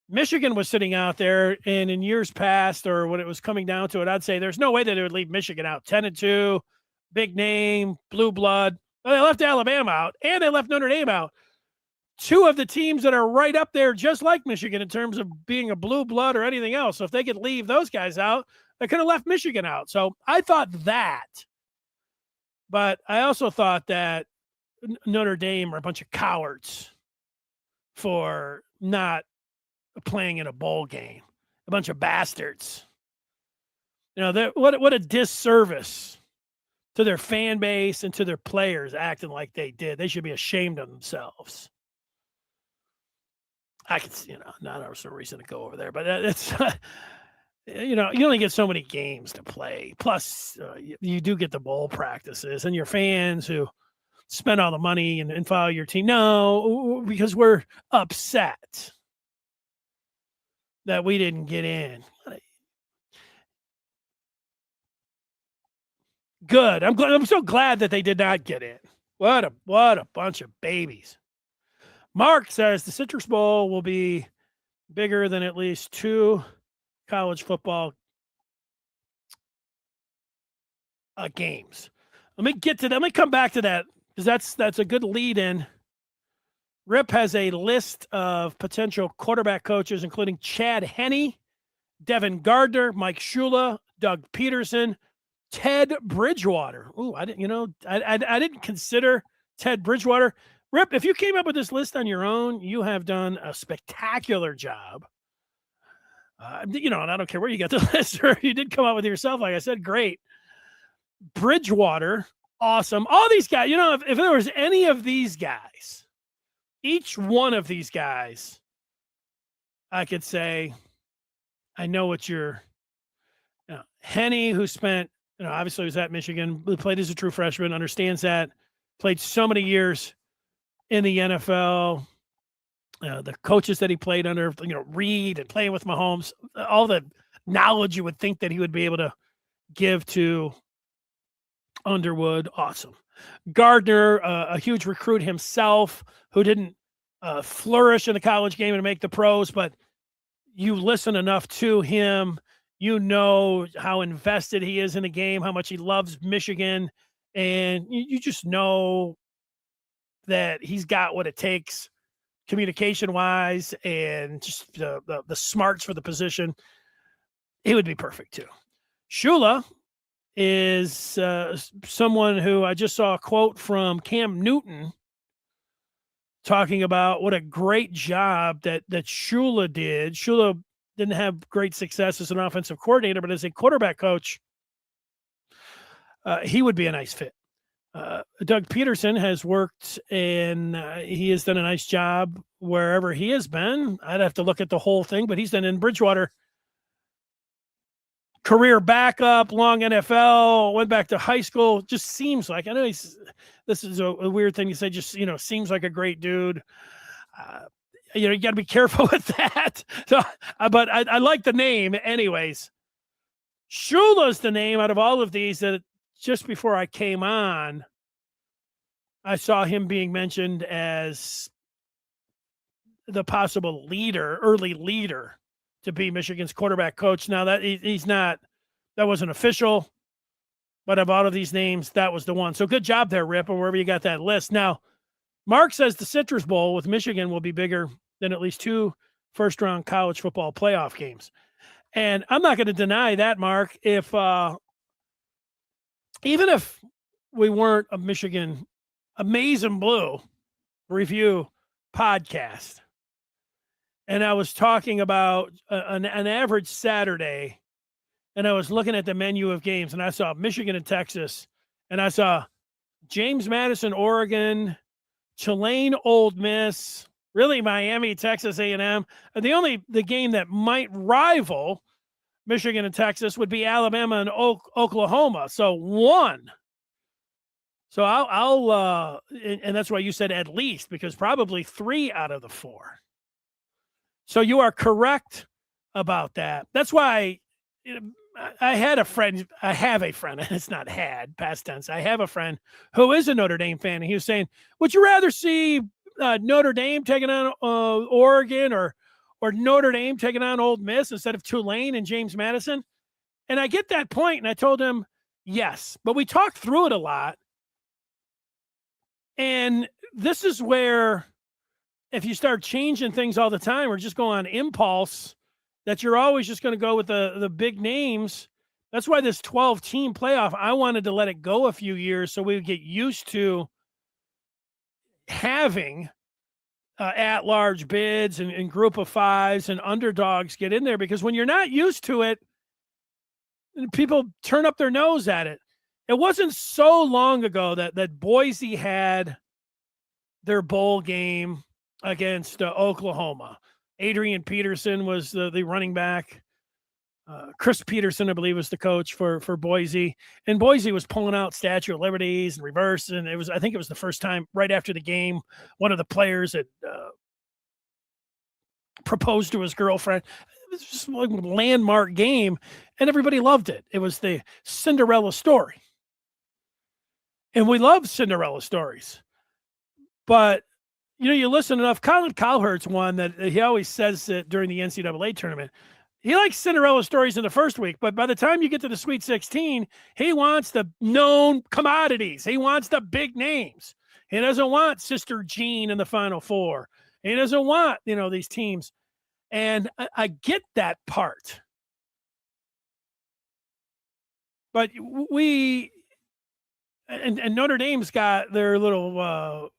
Michigan was sitting out there, and in years past, or when it was coming down to it, I'd say there's no way that they would leave Michigan out. 10-2, big name, blue blood. Well, they left Alabama out, and they left Notre Dame out. Two of the teams that are right up there, just like Michigan, in terms of being a blue blood or anything else. So if they could leave those guys out, they could have left Michigan out. So I thought that. But I also thought that Notre Dame are a bunch of cowards for not playing in a bowl game. A bunch of bastards. You know, what a disservice to their fan base and to their players acting like they did. They should be ashamed of themselves. I could, not there's no reason to go over there, but it's, you only get so many games to play. Plus, you do get the bowl practices and your fans who spend all the money and follow your team. No, because we're upset that we didn't get in. Good. I'm so glad that they did not get in. What a bunch of babies. Mark says the Citrus Bowl will be bigger than at least 2 college football games. Let me get to that. Let me come back to that because that's a good lead in. Rip has a list of potential quarterback coaches, including Chad Henne, Devin Gardner, Mike Shula, Doug Peterson, Ted Bridgewater. Ooh, I didn't consider Ted Bridgewater. Rip, if you came up with this list on your own, you have done a spectacular job. And I don't care where you got the list or if you did come up with it yourself. Like I said, great. Bridgewater, awesome. All these guys, if there was any of these guys, each one of these guys, I could say, I know what you're, Henne, who spent, obviously was at Michigan, played as a true freshman, understands that, played so many years in the NFL, the coaches that he played under, Reed and playing with Mahomes, all the knowledge you would think that he would be able to give to Underwood. Awesome. Gardner, a huge recruit himself who didn't flourish in the college game and make the pros, but you listen enough to him, you know how invested he is in the game, how much he loves Michigan, and you just know that he's got what it takes communication-wise and just the smarts for the position. He would be perfect too. Shula is someone who I just saw a quote from Cam Newton talking about what a great job that Shula did. Shula didn't have great success as an offensive coordinator, but as a quarterback coach, he would be a nice fit. Doug Peterson has worked and he has done a nice job wherever he has been. I'd have to look at the whole thing, but he's done in Bridgewater. Career backup, long NFL, went back to high school. Just seems like, I know this is a weird thing to say, just, seems like a great dude. You got to be careful with that. So, but I like the name anyways. Shula's the name out of all of these that just before I came on, I saw him being mentioned as the possible early leader to be Michigan's quarterback coach. Now that he's not, that wasn't official, but of all of these names, that was the one. So good job there, Rip, or wherever you got that list. Now, Mark says the Citrus Bowl with Michigan will be bigger than at least 2 first-round college football playoff games. And I'm not going to deny that, Mark. If even if we weren't a Michigan Amazing Blue review podcast, and I was talking about an average Saturday, and I was looking at the menu of games, and I saw Michigan and Texas, and I saw James Madison, Oregon, Tulane, Ole Miss, really Miami, Texas A&M. And the game that might rival Michigan and Texas would be Alabama and Oklahoma. So 1. So I'll and that's why you said at least, because probably 3 out of the 4. So you are correct about that. That's why I have a friend, and it's not had, past tense. I have a friend who is a Notre Dame fan, and he was saying, would you rather see Notre Dame taking on Oregon or or Notre Dame taking on Old Miss instead of Tulane and James Madison. And I get that point, and I told him, yes, but we talked through it a lot. And this is where if you start changing things all the time or just go on impulse, that you're always just going to go with the big names. That's why this 12-team playoff, I wanted to let it go a few years so we would get used to having at-large bids and group of fives and underdogs get in there, because when you're not used to it, people turn up their nose at it. It wasn't so long ago that Boise had their bowl game against Oklahoma. Adrian Peterson was the running back. Chris Peterson, I believe, was the coach for Boise. And Boise was pulling out Statue of Liberties and reverse. And I think it was the first time right after the game, one of the players had proposed to his girlfriend. It was just like a landmark game, and everybody loved it. It was the Cinderella story. And we love Cinderella stories. But, you listen enough. Colin Cowherd's one that he always says that during the NCAA tournament. He likes Cinderella stories in the first week, but by the time you get to the Sweet 16, he wants the known commodities. He wants the big names. He doesn't want Sister Jean in the Final Four. He doesn't want, these teams. And I get that part. But and Notre Dame's got their little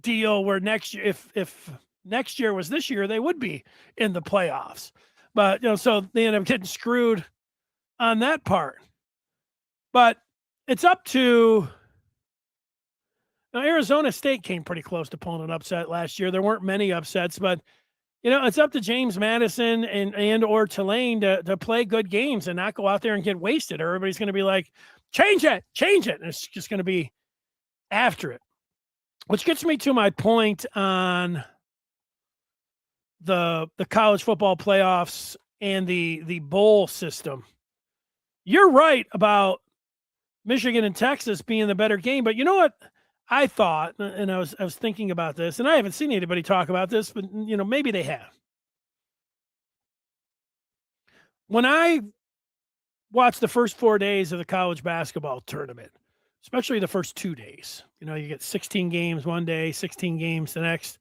deal where next year, if next year was this year, they would be in the playoffs. But, so they end up getting screwed on that part. But it's up to Arizona State came pretty close to pulling an upset last year. There weren't many upsets, but, it's up to James Madison and or Tulane to play good games and not go out there and get wasted. Everybody's going to be like, change it. And it's just going to be after it. Which gets me to my point on the college football playoffs and the bowl system. You're right about Michigan and Texas being the better game, but you know what I thought, and I was thinking about this, and I haven't seen anybody talk about this, but maybe they have. When I watched the first 4 days of the college basketball tournament, especially the first 2 days, you get 16 games one day, 16 games the next.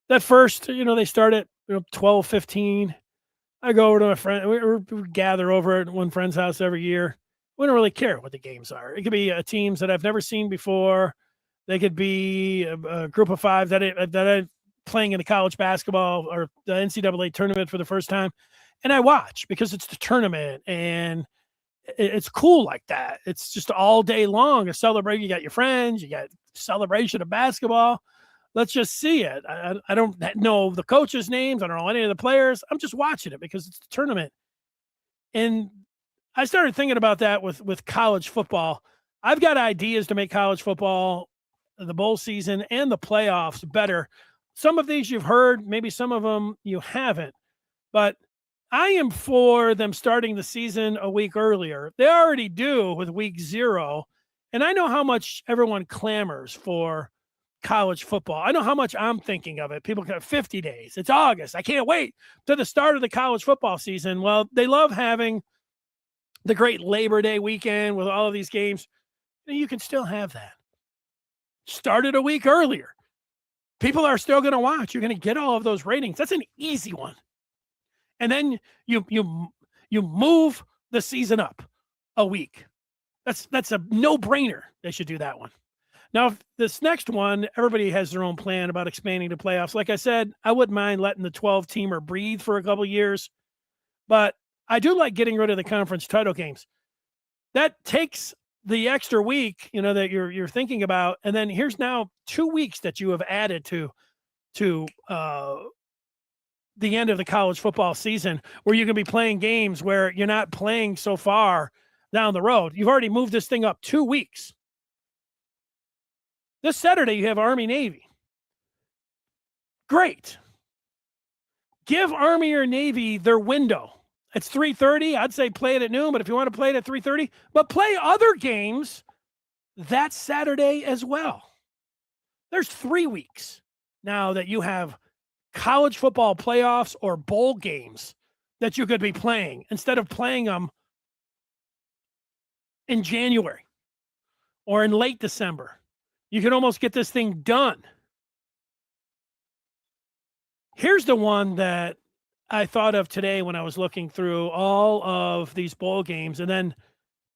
That first, they start at 12, 15. I go over to my friend. We gather over at one friend's house every year. We don't really care what the games are. It could be teams that I've never seen before. They could be a group of five that I'm playing in the college basketball or the NCAA tournament for the first time. And I watch because it's the tournament and it's cool like that. It's just all day long a celebration. You got your friends, you got celebration of basketball. Let's just see it. I don't know the coaches' names. I don't know any of the players. I'm just watching it because it's the tournament. And I started thinking about that with college football. I've got ideas to make college football, the bowl season, and the playoffs better. Some of these you've heard, maybe some of them you haven't. But I am for them starting the season a week earlier. They already do with week 0. And I know how much everyone clamors for college football. I know how much I'm thinking of it. People got 50 days. It's August. I can't wait to the start of the college football season. Well, they love having the great Labor Day weekend with all of these games. You can still have that. Start it a week earlier. People are still going to watch. You're going to get all of those ratings. That's an easy one. And then you move the season up a week. That's a no-brainer. They should do that one. Now, this next one, everybody has their own plan about expanding to playoffs. Like I said, I wouldn't mind letting the 12-teamer breathe for a couple of years, but I do like getting rid of the conference title games. That takes the extra week, that you're thinking about, and then here's now 2 weeks that you have added to the end of the college football season, where you can be playing games where you're not playing so far down the road. You've already moved this thing up 2 weeks. This Saturday, you have Army-Navy. Great. Give Army or Navy their window. It's 3:30. I'd say play it at noon, but if you want to play it at 3:30, but play other games that Saturday as well. There's 3 weeks now that you have college football playoffs or bowl games that you could be playing instead of playing them in January or in late December. You can almost get this thing done. Here's the one that I thought of today when I was looking through all of these bowl games. And then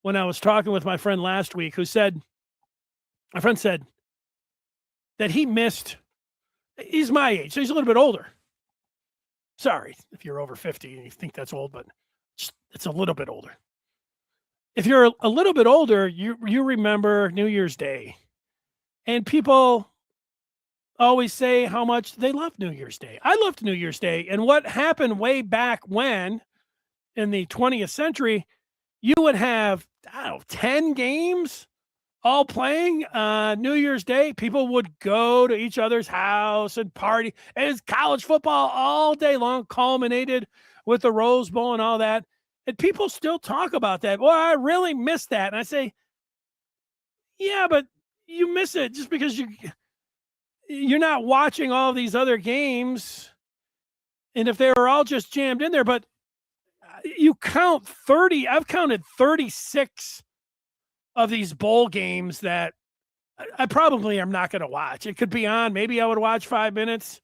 when I was talking with my friend last week, my friend said that he missed, he's my age, so he's a little bit older. Sorry if you're over 50 and you think that's old, but it's a little bit older. If you're a little bit older, you remember New Year's Day. And people always say how much they love New Year's Day. I loved New Year's Day. And what happened way back when, in the 20th century, you would have, 10 games all playing New Year's Day. People would go to each other's house and party. And it's college football all day long, culminated with the Rose Bowl and all that. And people still talk about that. Well, I really miss that. And I say, yeah, but you miss it just because you're not watching all these other games. And if they were all just jammed in there, but you count 30, I've counted 36 of these bowl games that I probably am not going to watch. It could be on. Maybe I would watch 5 minutes,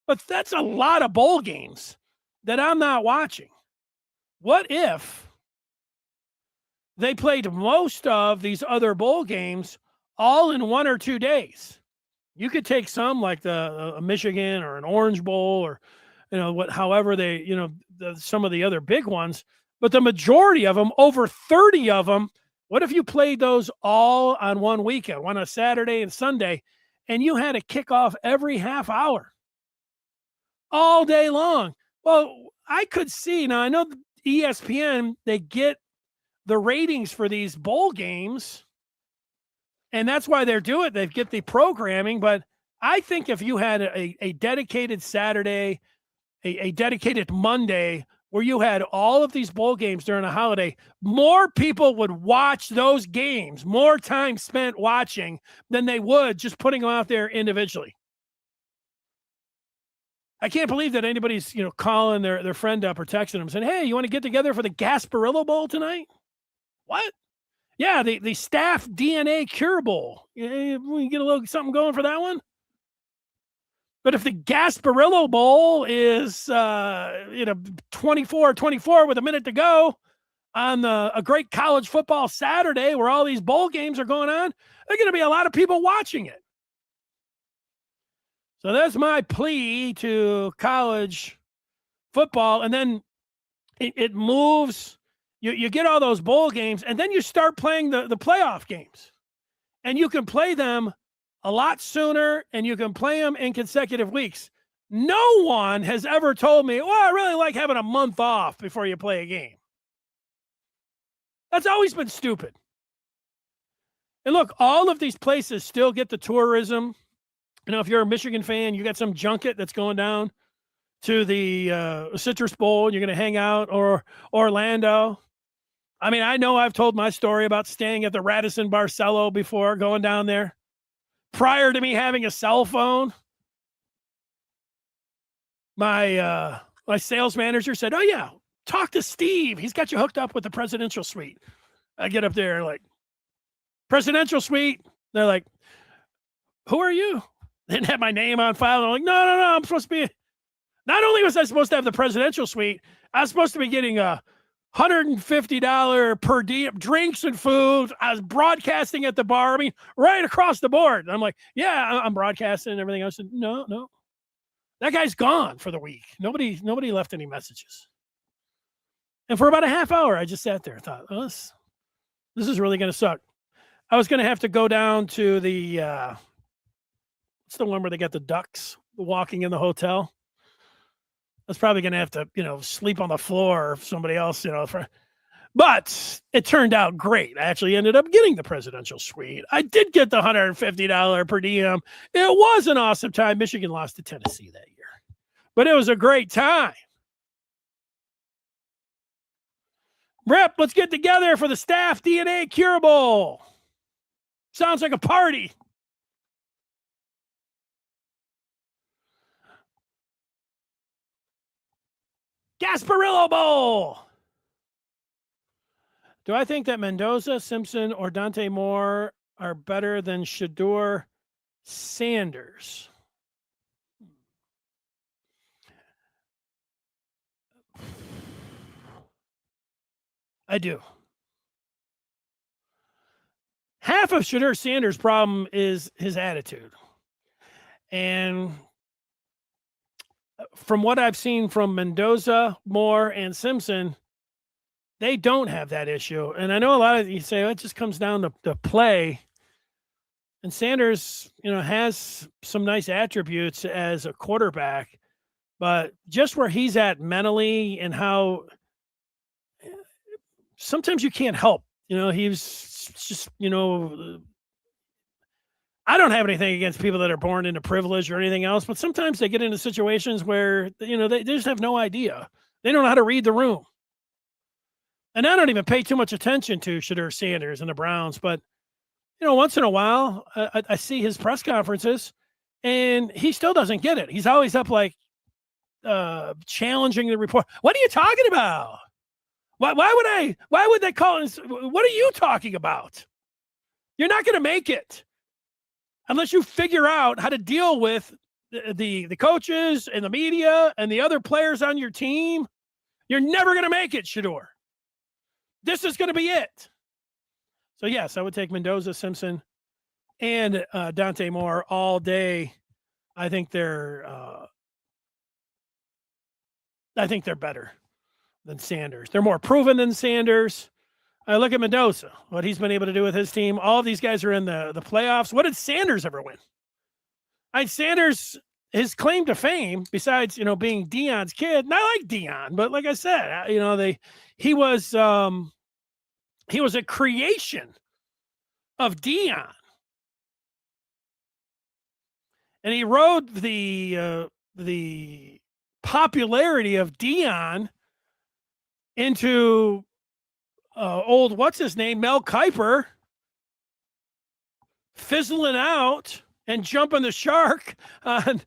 but that's a lot of bowl games that I'm not watching. What if they played most of these other bowl games all in 1 or 2 days? You could take some like a Mchigan or an Orange Bowl or, however they, some of the other big ones, but the majority of them, over 30 of them, what if you played those all on one weekend, one on Saturday and Sunday, and you had a kickoff every half hour all day long? Well, I could see, now I know ESPN, they get the ratings for these bowl games, and that's why they're doing it. They get the programming, but I think if you had a dedicated Saturday, a dedicated Monday, where you had all of these bowl games during a holiday, more people would watch those games, more time spent watching than they would just putting them out there individually. I can't believe that anybody's, calling their friend up or texting them saying, hey, you want to get together for the Gasparillo Bowl tonight? What? Yeah, the staff DNA Cure Bowl. We get a little something going for that one. But if the Gasparillo Bowl is, 24-24 with a minute to go on a great college football Saturday where all these bowl games are going on, there are going to be a lot of people watching it. So that's my plea to college football. And then it moves. You get all those bowl games, and then you start playing the playoff games. And you can play them a lot sooner, and you can play them in consecutive weeks. No one has ever told me, well, I really like having a month off before you play a game. That's always been stupid. And look, all of these places still get the tourism. If you're a Michigan fan, you got some junket that's going down to the Citrus Bowl, and you're going to hang out, or Orlando. I mean, I know I've told my story about staying at the Radisson Barcelo before, going down there. Prior to me having a cell phone, my sales manager said, oh, yeah, talk to Steve. He's got you hooked up with the presidential suite. I get up there like, presidential suite. They're like, who are you? They didn't have my name on file. I'm like, no, I'm supposed to be. Not only was I supposed to have the presidential suite, I was supposed to be getting a $150 per diem, drinks and food. I was broadcasting at the bar. I mean, right across the board. I'm like, yeah, I'm broadcasting and everything. I said, no. That guy's gone for the week. Nobody left any messages. And for about a half hour, I just sat there and thought, oh, this is really going to suck. I was going to have to go down to the, what's the one where they got the ducks walking in the hotel? I was probably going to have to, sleep on the floor or somebody else, but it turned out great. I actually ended up getting the presidential suite. I did get the $150 per diem. It was an awesome time. Michigan lost to Tennessee that year, but it was a great time. Rep, let's get together for the staff DNA Cure Bowl. Sounds like a party. Gasparillo Bowl. Do I think that Mendoza, Simpson, or Dante Moore are better than Shedeur Sanders? I do. Half of Shedeur Sanders' problem is his attitude. And from what I've seen from Mendoza, Moore, and Simpson, they don't have that issue. And I know a lot of you say, it just comes down to play. And Sanders, has some nice attributes as a quarterback, but just where he's at mentally and how sometimes you can't help, he's just, I don't have anything against people that are born into privilege or anything else, but sometimes they get into situations where, they just have no idea. They don't know how to read the room. And I don't even pay too much attention to Shedeur Sanders and the Browns, but, once in a while, I see his press conferences and he still doesn't get it. He's always up like challenging the report. What are you talking about? Why would they call it? What are you talking about? You're not going to make it unless you figure out how to deal with the coaches and the media and the other players on your team. You're never going to make it, Shedeur. This is going to be it. So, yes, I would take Mendoza, Simpson, and Dante Moore all day. I think they're better than Sanders. They're more proven than Sanders. I look at Mendoza, what he's been able to do with his team. All of these guys are in the playoffs. What did Sanders ever win? Sanders, his claim to fame, besides, being Deion's kid, and I like Deion, but like I said, he was a creation of Deion. And he rode the popularity of Deion into old, what's his name, Mel Kiper, fizzling out and jumping the shark on,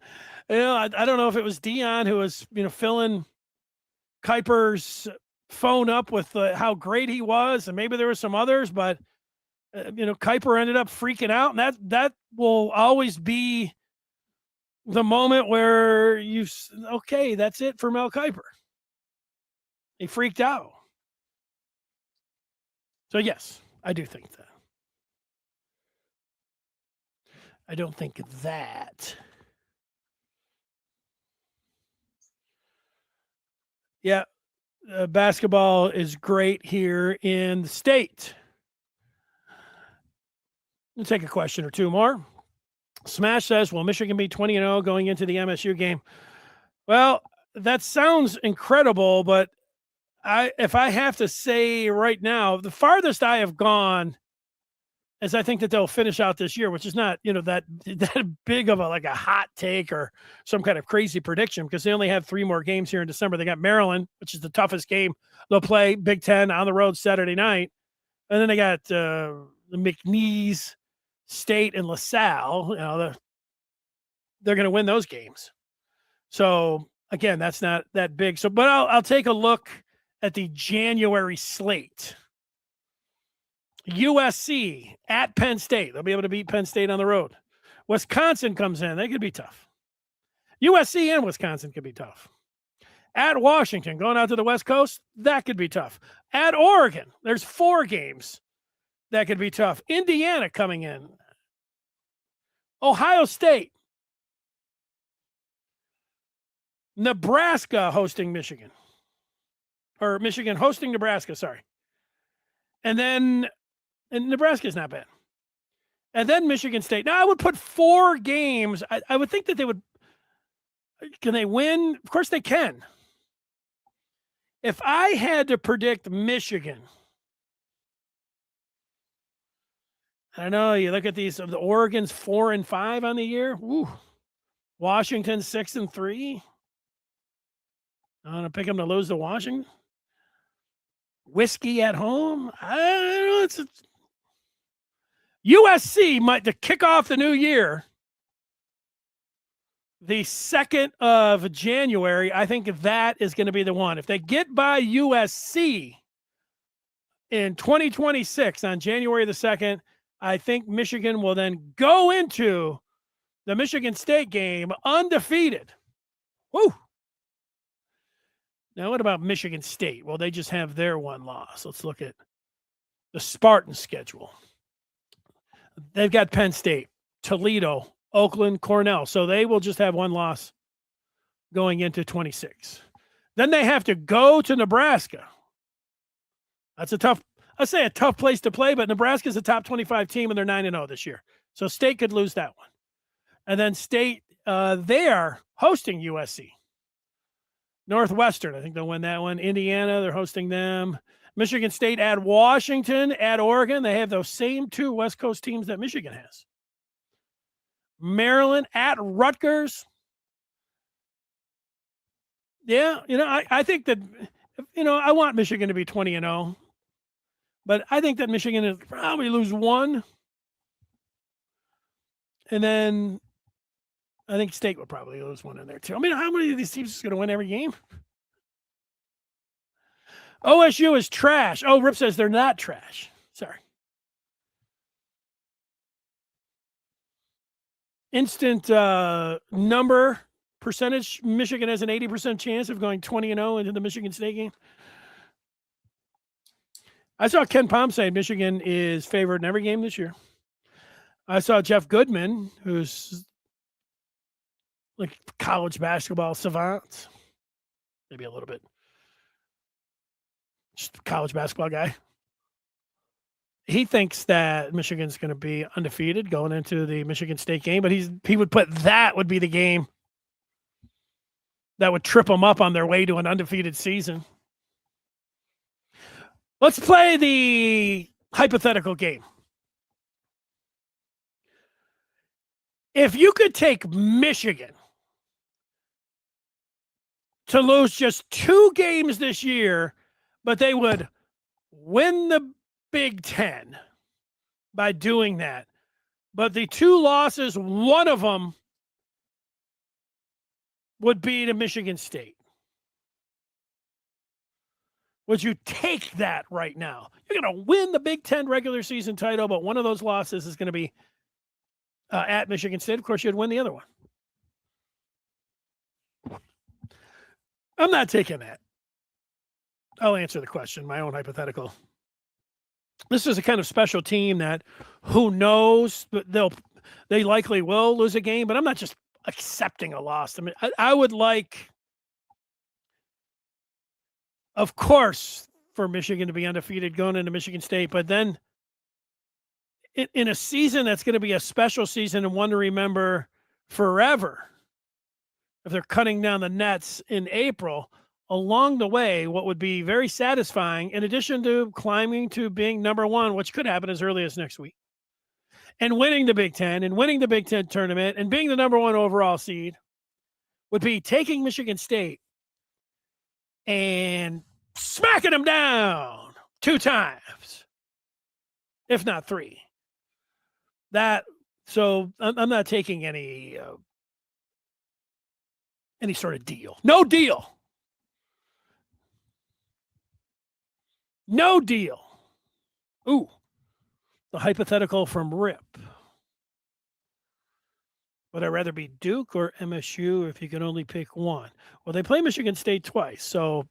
I don't know if it was Deion who was, filling Kiper's phone up with how great he was, and maybe there were some others, but Kiper ended up freaking out, and that will always be the moment where okay, that's it for Mel Kiper. He freaked out. So yes, I do think that. I don't think that. Yeah, basketball is great here in the state. We'll take a question or two more. Smash says, will Michigan be 20-0 going into the MSU game? Well, that sounds incredible, but if I have to say right now, the farthest I have gone is I think that they'll finish out this year, which is not, that big of a hot take or some kind of crazy prediction, because they only have 3 more games here in December. They got Maryland, which is the toughest game they'll play, Big Ten on the road Saturday night. And then they got the McNeese, State, and LaSalle. They're going to win those games. So again, that's not that big. So, but I'll take a look at the January slate. USC at Penn State. They'll be able to beat Penn State on the road. Wisconsin comes in. They could be tough. USC and Wisconsin could be tough. At Washington, going out to the West Coast, that could be tough. At Oregon, there's 4 games that could be tough. Indiana coming in. Ohio State. Nebraska hosting Michigan. Or Michigan hosting Nebraska, sorry. And Nebraska's not bad. And then Michigan State. Now, I would put 4 games. I would think that they would. Can they win? Of course they can. If I had to predict Michigan, I don't know, you look at these, the Oregon's 4-5 on the year. Woo. Washington 6-3. I'm going to pick them to lose to Washington. Whiskey at home. I don't know. USC might, to kick off the new year, the 2nd of January, I think that is going to be the one. If they get by USC in 2026 on January the 2nd, I think Michigan will then go into the Michigan State game undefeated. Woo! Now, what about Michigan State? Well, they just have their one loss. Let's look at the Spartan schedule. They've got Penn State, Toledo, Oakland, Cornell. So they will just have one loss going into 26. Then they have to go to Nebraska. That's a tough place to play, but Nebraska's a top 25 team and they're 9-0 this year. So State could lose that one. And then State, they are hosting USC. Northwestern, I think they'll win that one. Indiana, they're hosting them. Michigan State at Washington, at Oregon. They have those same two West Coast teams that Michigan has. Maryland at Rutgers. Yeah, I think that, I want Michigan to be 20-0. But I think that Michigan will probably lose one. And then I think State will probably lose one in there too. I mean, how many of these teams is going to win every game? OSU is trash. Oh, Rip says they're not trash. Sorry. Instant number percentage. Michigan has an 80% chance of going 20-0 into the Michigan State game. I saw Ken Palm say Michigan is favored in every game this year. I saw Jeff Goodman, who's like college basketball savant, maybe a little bit, just a college basketball guy. He thinks that Michigan's going to be undefeated going into the Michigan State game, but he would put that would be the game that would trip them up on their way to an undefeated season. Let's play the hypothetical game. If you could take Michigan to lose just 2 games this year, but they would win the Big Ten by doing that. But the 2 losses, one of them would be to Michigan State. Would you take that right now? You're going to win the Big Ten regular season title, but one of those losses is going to be at Michigan State. Of course, you'd win the other one. I'm not taking that. I'll answer the question, my own hypothetical. This is a kind of special team that who knows, but they likely will lose a game, but I'm not just accepting a loss. I mean, I would like, of course, for Michigan to be undefeated going into Michigan State, but then in a season that's going to be a special season and one to remember forever, if they're cutting down the nets in April, along the way, what would be very satisfying, in addition to climbing to being number one, which could happen as early as next week, and winning the Big Ten and winning the Big Ten tournament and being the number one overall seed, would be taking Michigan State and smacking them down 2 times, if not 3. So I'm not taking any sort of deal. No deal. No deal. Ooh, the hypothetical from Rip. Would I rather be Duke or MSU if you could only pick one? Well, they play Michigan State twice, so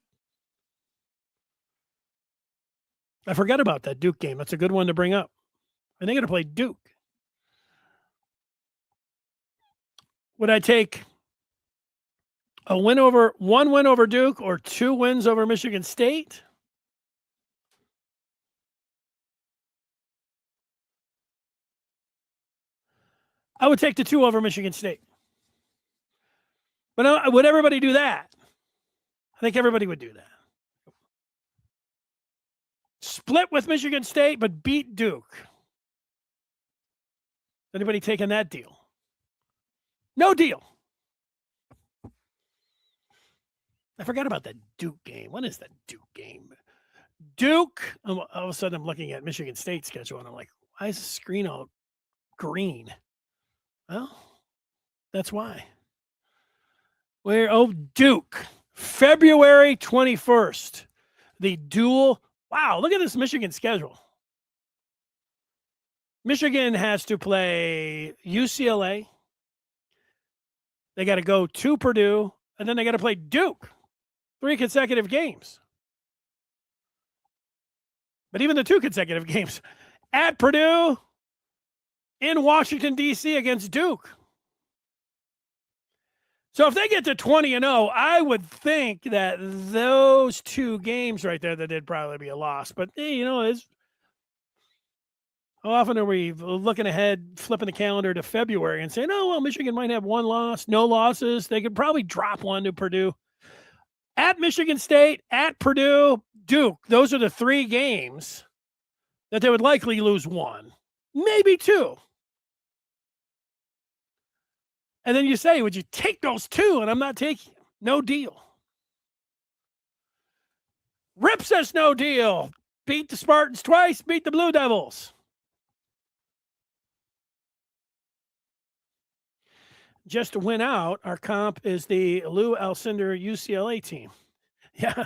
I forgot about that Duke game. That's a good one to bring up. And they're going to play Duke. Would I take one win over Duke or 2 wins over Michigan State? I would take the 2 over Michigan State. But would everybody do that? I think everybody would do that. Split with Michigan State, but beat Duke. Anybody taking that deal? No deal. I forgot about that Duke game. What is that Duke game? Duke, all of a sudden I'm looking at Michigan State schedule and I'm like, why is the screen all green? Well, that's why. Duke, February 21st. The dual. Wow, look at this Michigan schedule. Michigan has to play UCLA. They got to go to Purdue, and then they got to play Duke. 3 consecutive games. But even the 2 consecutive games at Purdue, in Washington, D.C. against Duke. So if they get to 20-0, I would think that those 2 games right there, that they'd probably be a loss. But, how often are we looking ahead, flipping the calendar to February and saying, oh, well, Michigan might have 1 loss, no losses. They could probably drop 1 to Purdue. At Michigan State, at Purdue, Duke, those are the 3 games that they would likely lose 1, maybe 2. And then you say, would you take those 2? And I'm not taking them. No deal. Rip says no deal. Beat the Spartans twice, beat the Blue Devils. Just to win out, our comp is the Lou Alcindor UCLA team. Yeah.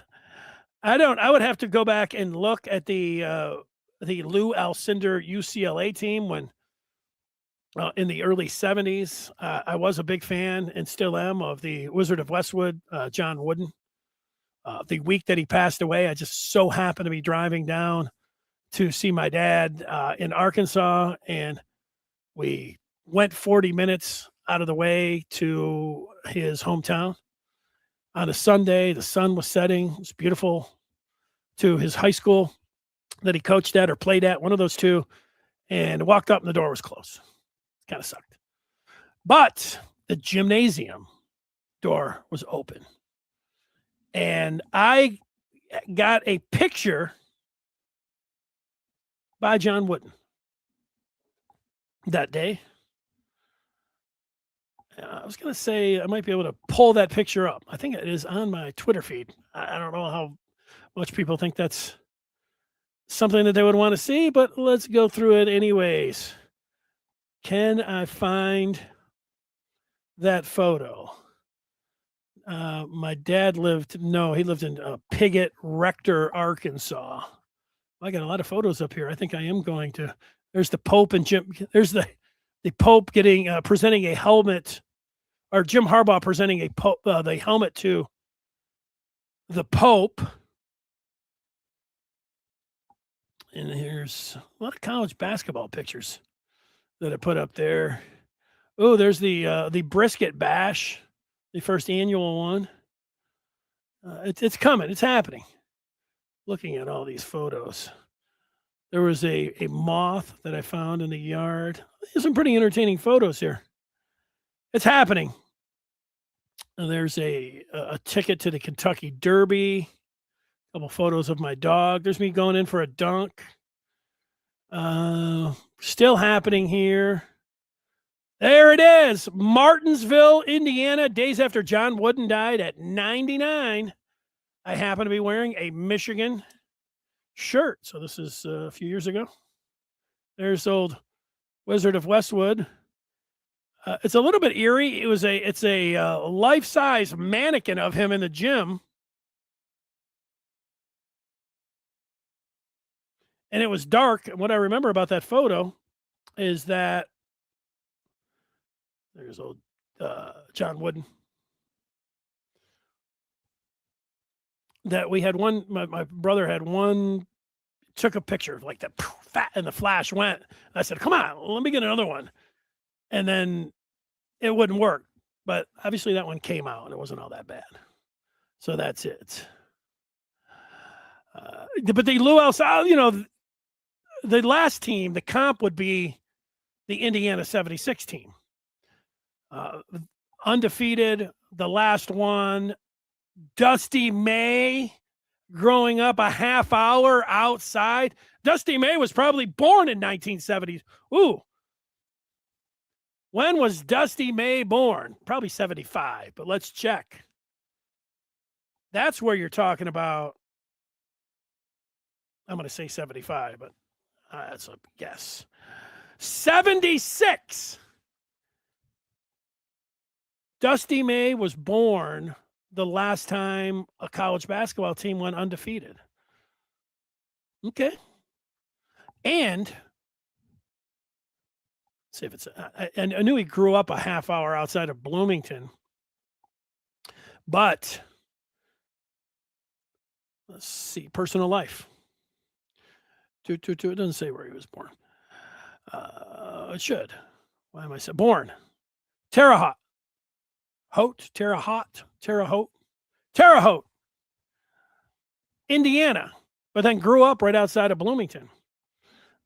I would have to go back and look at the Lou Alcindor UCLA team when in the early 70s. I was a big fan and still am of the Wizard of Westwood, John Wooden. The week that he passed away, I just so happened to be driving down to see my dad in Arkansas, and we went 40 minutes out of the way to his hometown on a Sunday. The sun was setting. It was beautiful. To his high school that he coached at or played at, one of those 2, and walked up and the door was closed. Kind of sucked. But the gymnasium door was open. And I got a picture by John Wooden that day. I was going to say I might be able to pull that picture up. I think it is on my Twitter feed. I don't know how much people think that's something that they would want to see, but let's go through it anyways. Can I find that photo? My dad lived in Piggott, Rector, Arkansas. I got a lot of photos up here. I think I am going to. There's the Pope and Jim. There's the Pope getting presenting a helmet, or Jim Harbaugh presenting the helmet to the Pope. And here's a lot of college basketball pictures that I put up there. Oh, there's the brisket bash, the first annual one. It's coming. It's happening. Looking at all these photos. There was a moth that I found in the yard. There's some pretty entertaining photos here. It's happening. And there's a ticket to the Kentucky Derby. A couple photos of my dog. There's me going in for a dunk. Still happening here. There it is. Martinsville, Indiana, days after John Wooden died at 99. I happen to be wearing a Michigan shirt. So this is a few years ago. There's old Wizard of Westwood. It's a little bit eerie. It's a life-size mannequin of him in the gym. And it was dark. And what I remember about that photo is that there's old John Wooden. That we had one, my brother had one, took a picture like that, and the flash went. I said, come on, let me get another one. And then it wouldn't work. But obviously that one came out and it wasn't all that bad. So that's it. But the Lou Alcindor, the last team, the comp would be the Indiana 76 team. Undefeated, the last one. Dusty May growing up a half hour outside. Dusty May was probably born in 1970s. Ooh. When was Dusty May born? Probably 75, but let's check. That's where you're talking about. I'm going to say 75, but that's a guess. 76. Dusty May was born the last time a college basketball team went undefeated. Okay. And see if it's, I knew he grew up a half hour outside of Bloomington, but let's see, personal life. It doesn't say where he was born. It should. Why am I saying born? Terre Haute, Indiana, but then grew up right outside of Bloomington.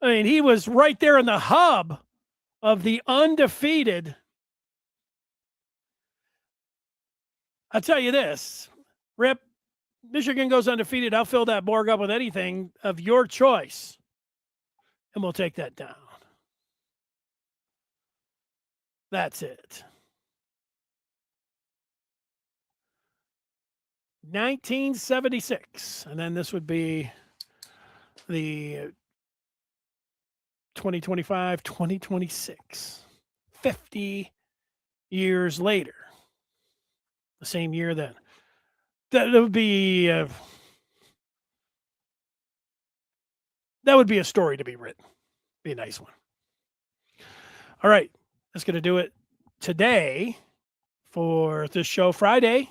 I mean, he was right there in the hub of the undefeated. I'll tell you this, Rip, Michigan goes undefeated. I'll fill that Borg up with anything of your choice, and we'll take that down. That's it. 1976, and then this would be the 2025, 2026, 50 years later, the same year then. That would be a story to be written. Be a nice one. All right, that's going to do it today for this show. Friday,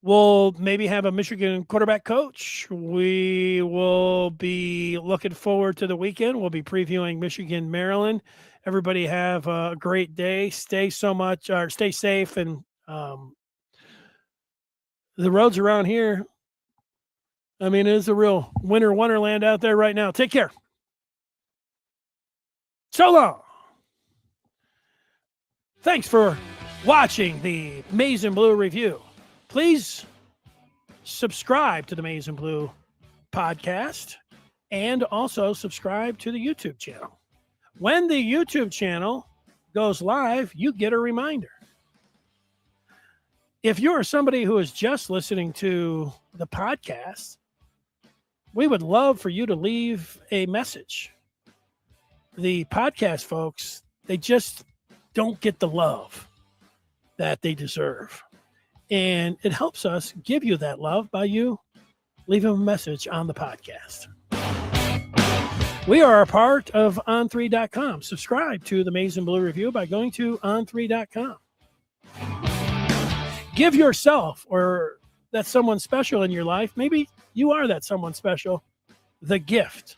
we'll maybe have a Michigan quarterback coach. We will be looking forward to the weekend. We'll be previewing Michigan, Maryland. Everybody have a great day. Stay safe, and the roads around here, I mean, it is a real winter wonderland out there right now. Take care. So long. Thanks for watching the Maize and Blue review. Please subscribe to the Maize and Blue podcast and also subscribe to the YouTube channel. When the YouTube channel goes live, you get a reminder. If you're somebody who is just listening to the podcast, we would love for you to leave a message. The podcast folks, they just don't get the love that they deserve. And it helps us give you that love by you leaving a message on the podcast. We are a part of On3.com. Subscribe to the Maize and Blue Review by going to On3.com. Give yourself, or that someone special in your life, maybe you are that someone special, the gift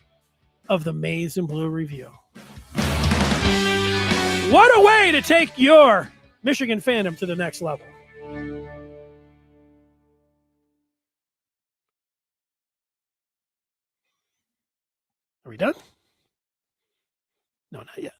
of the Maize and Blue Review. What a way to take your Michigan fandom to the next level. Are we done? No, not yet.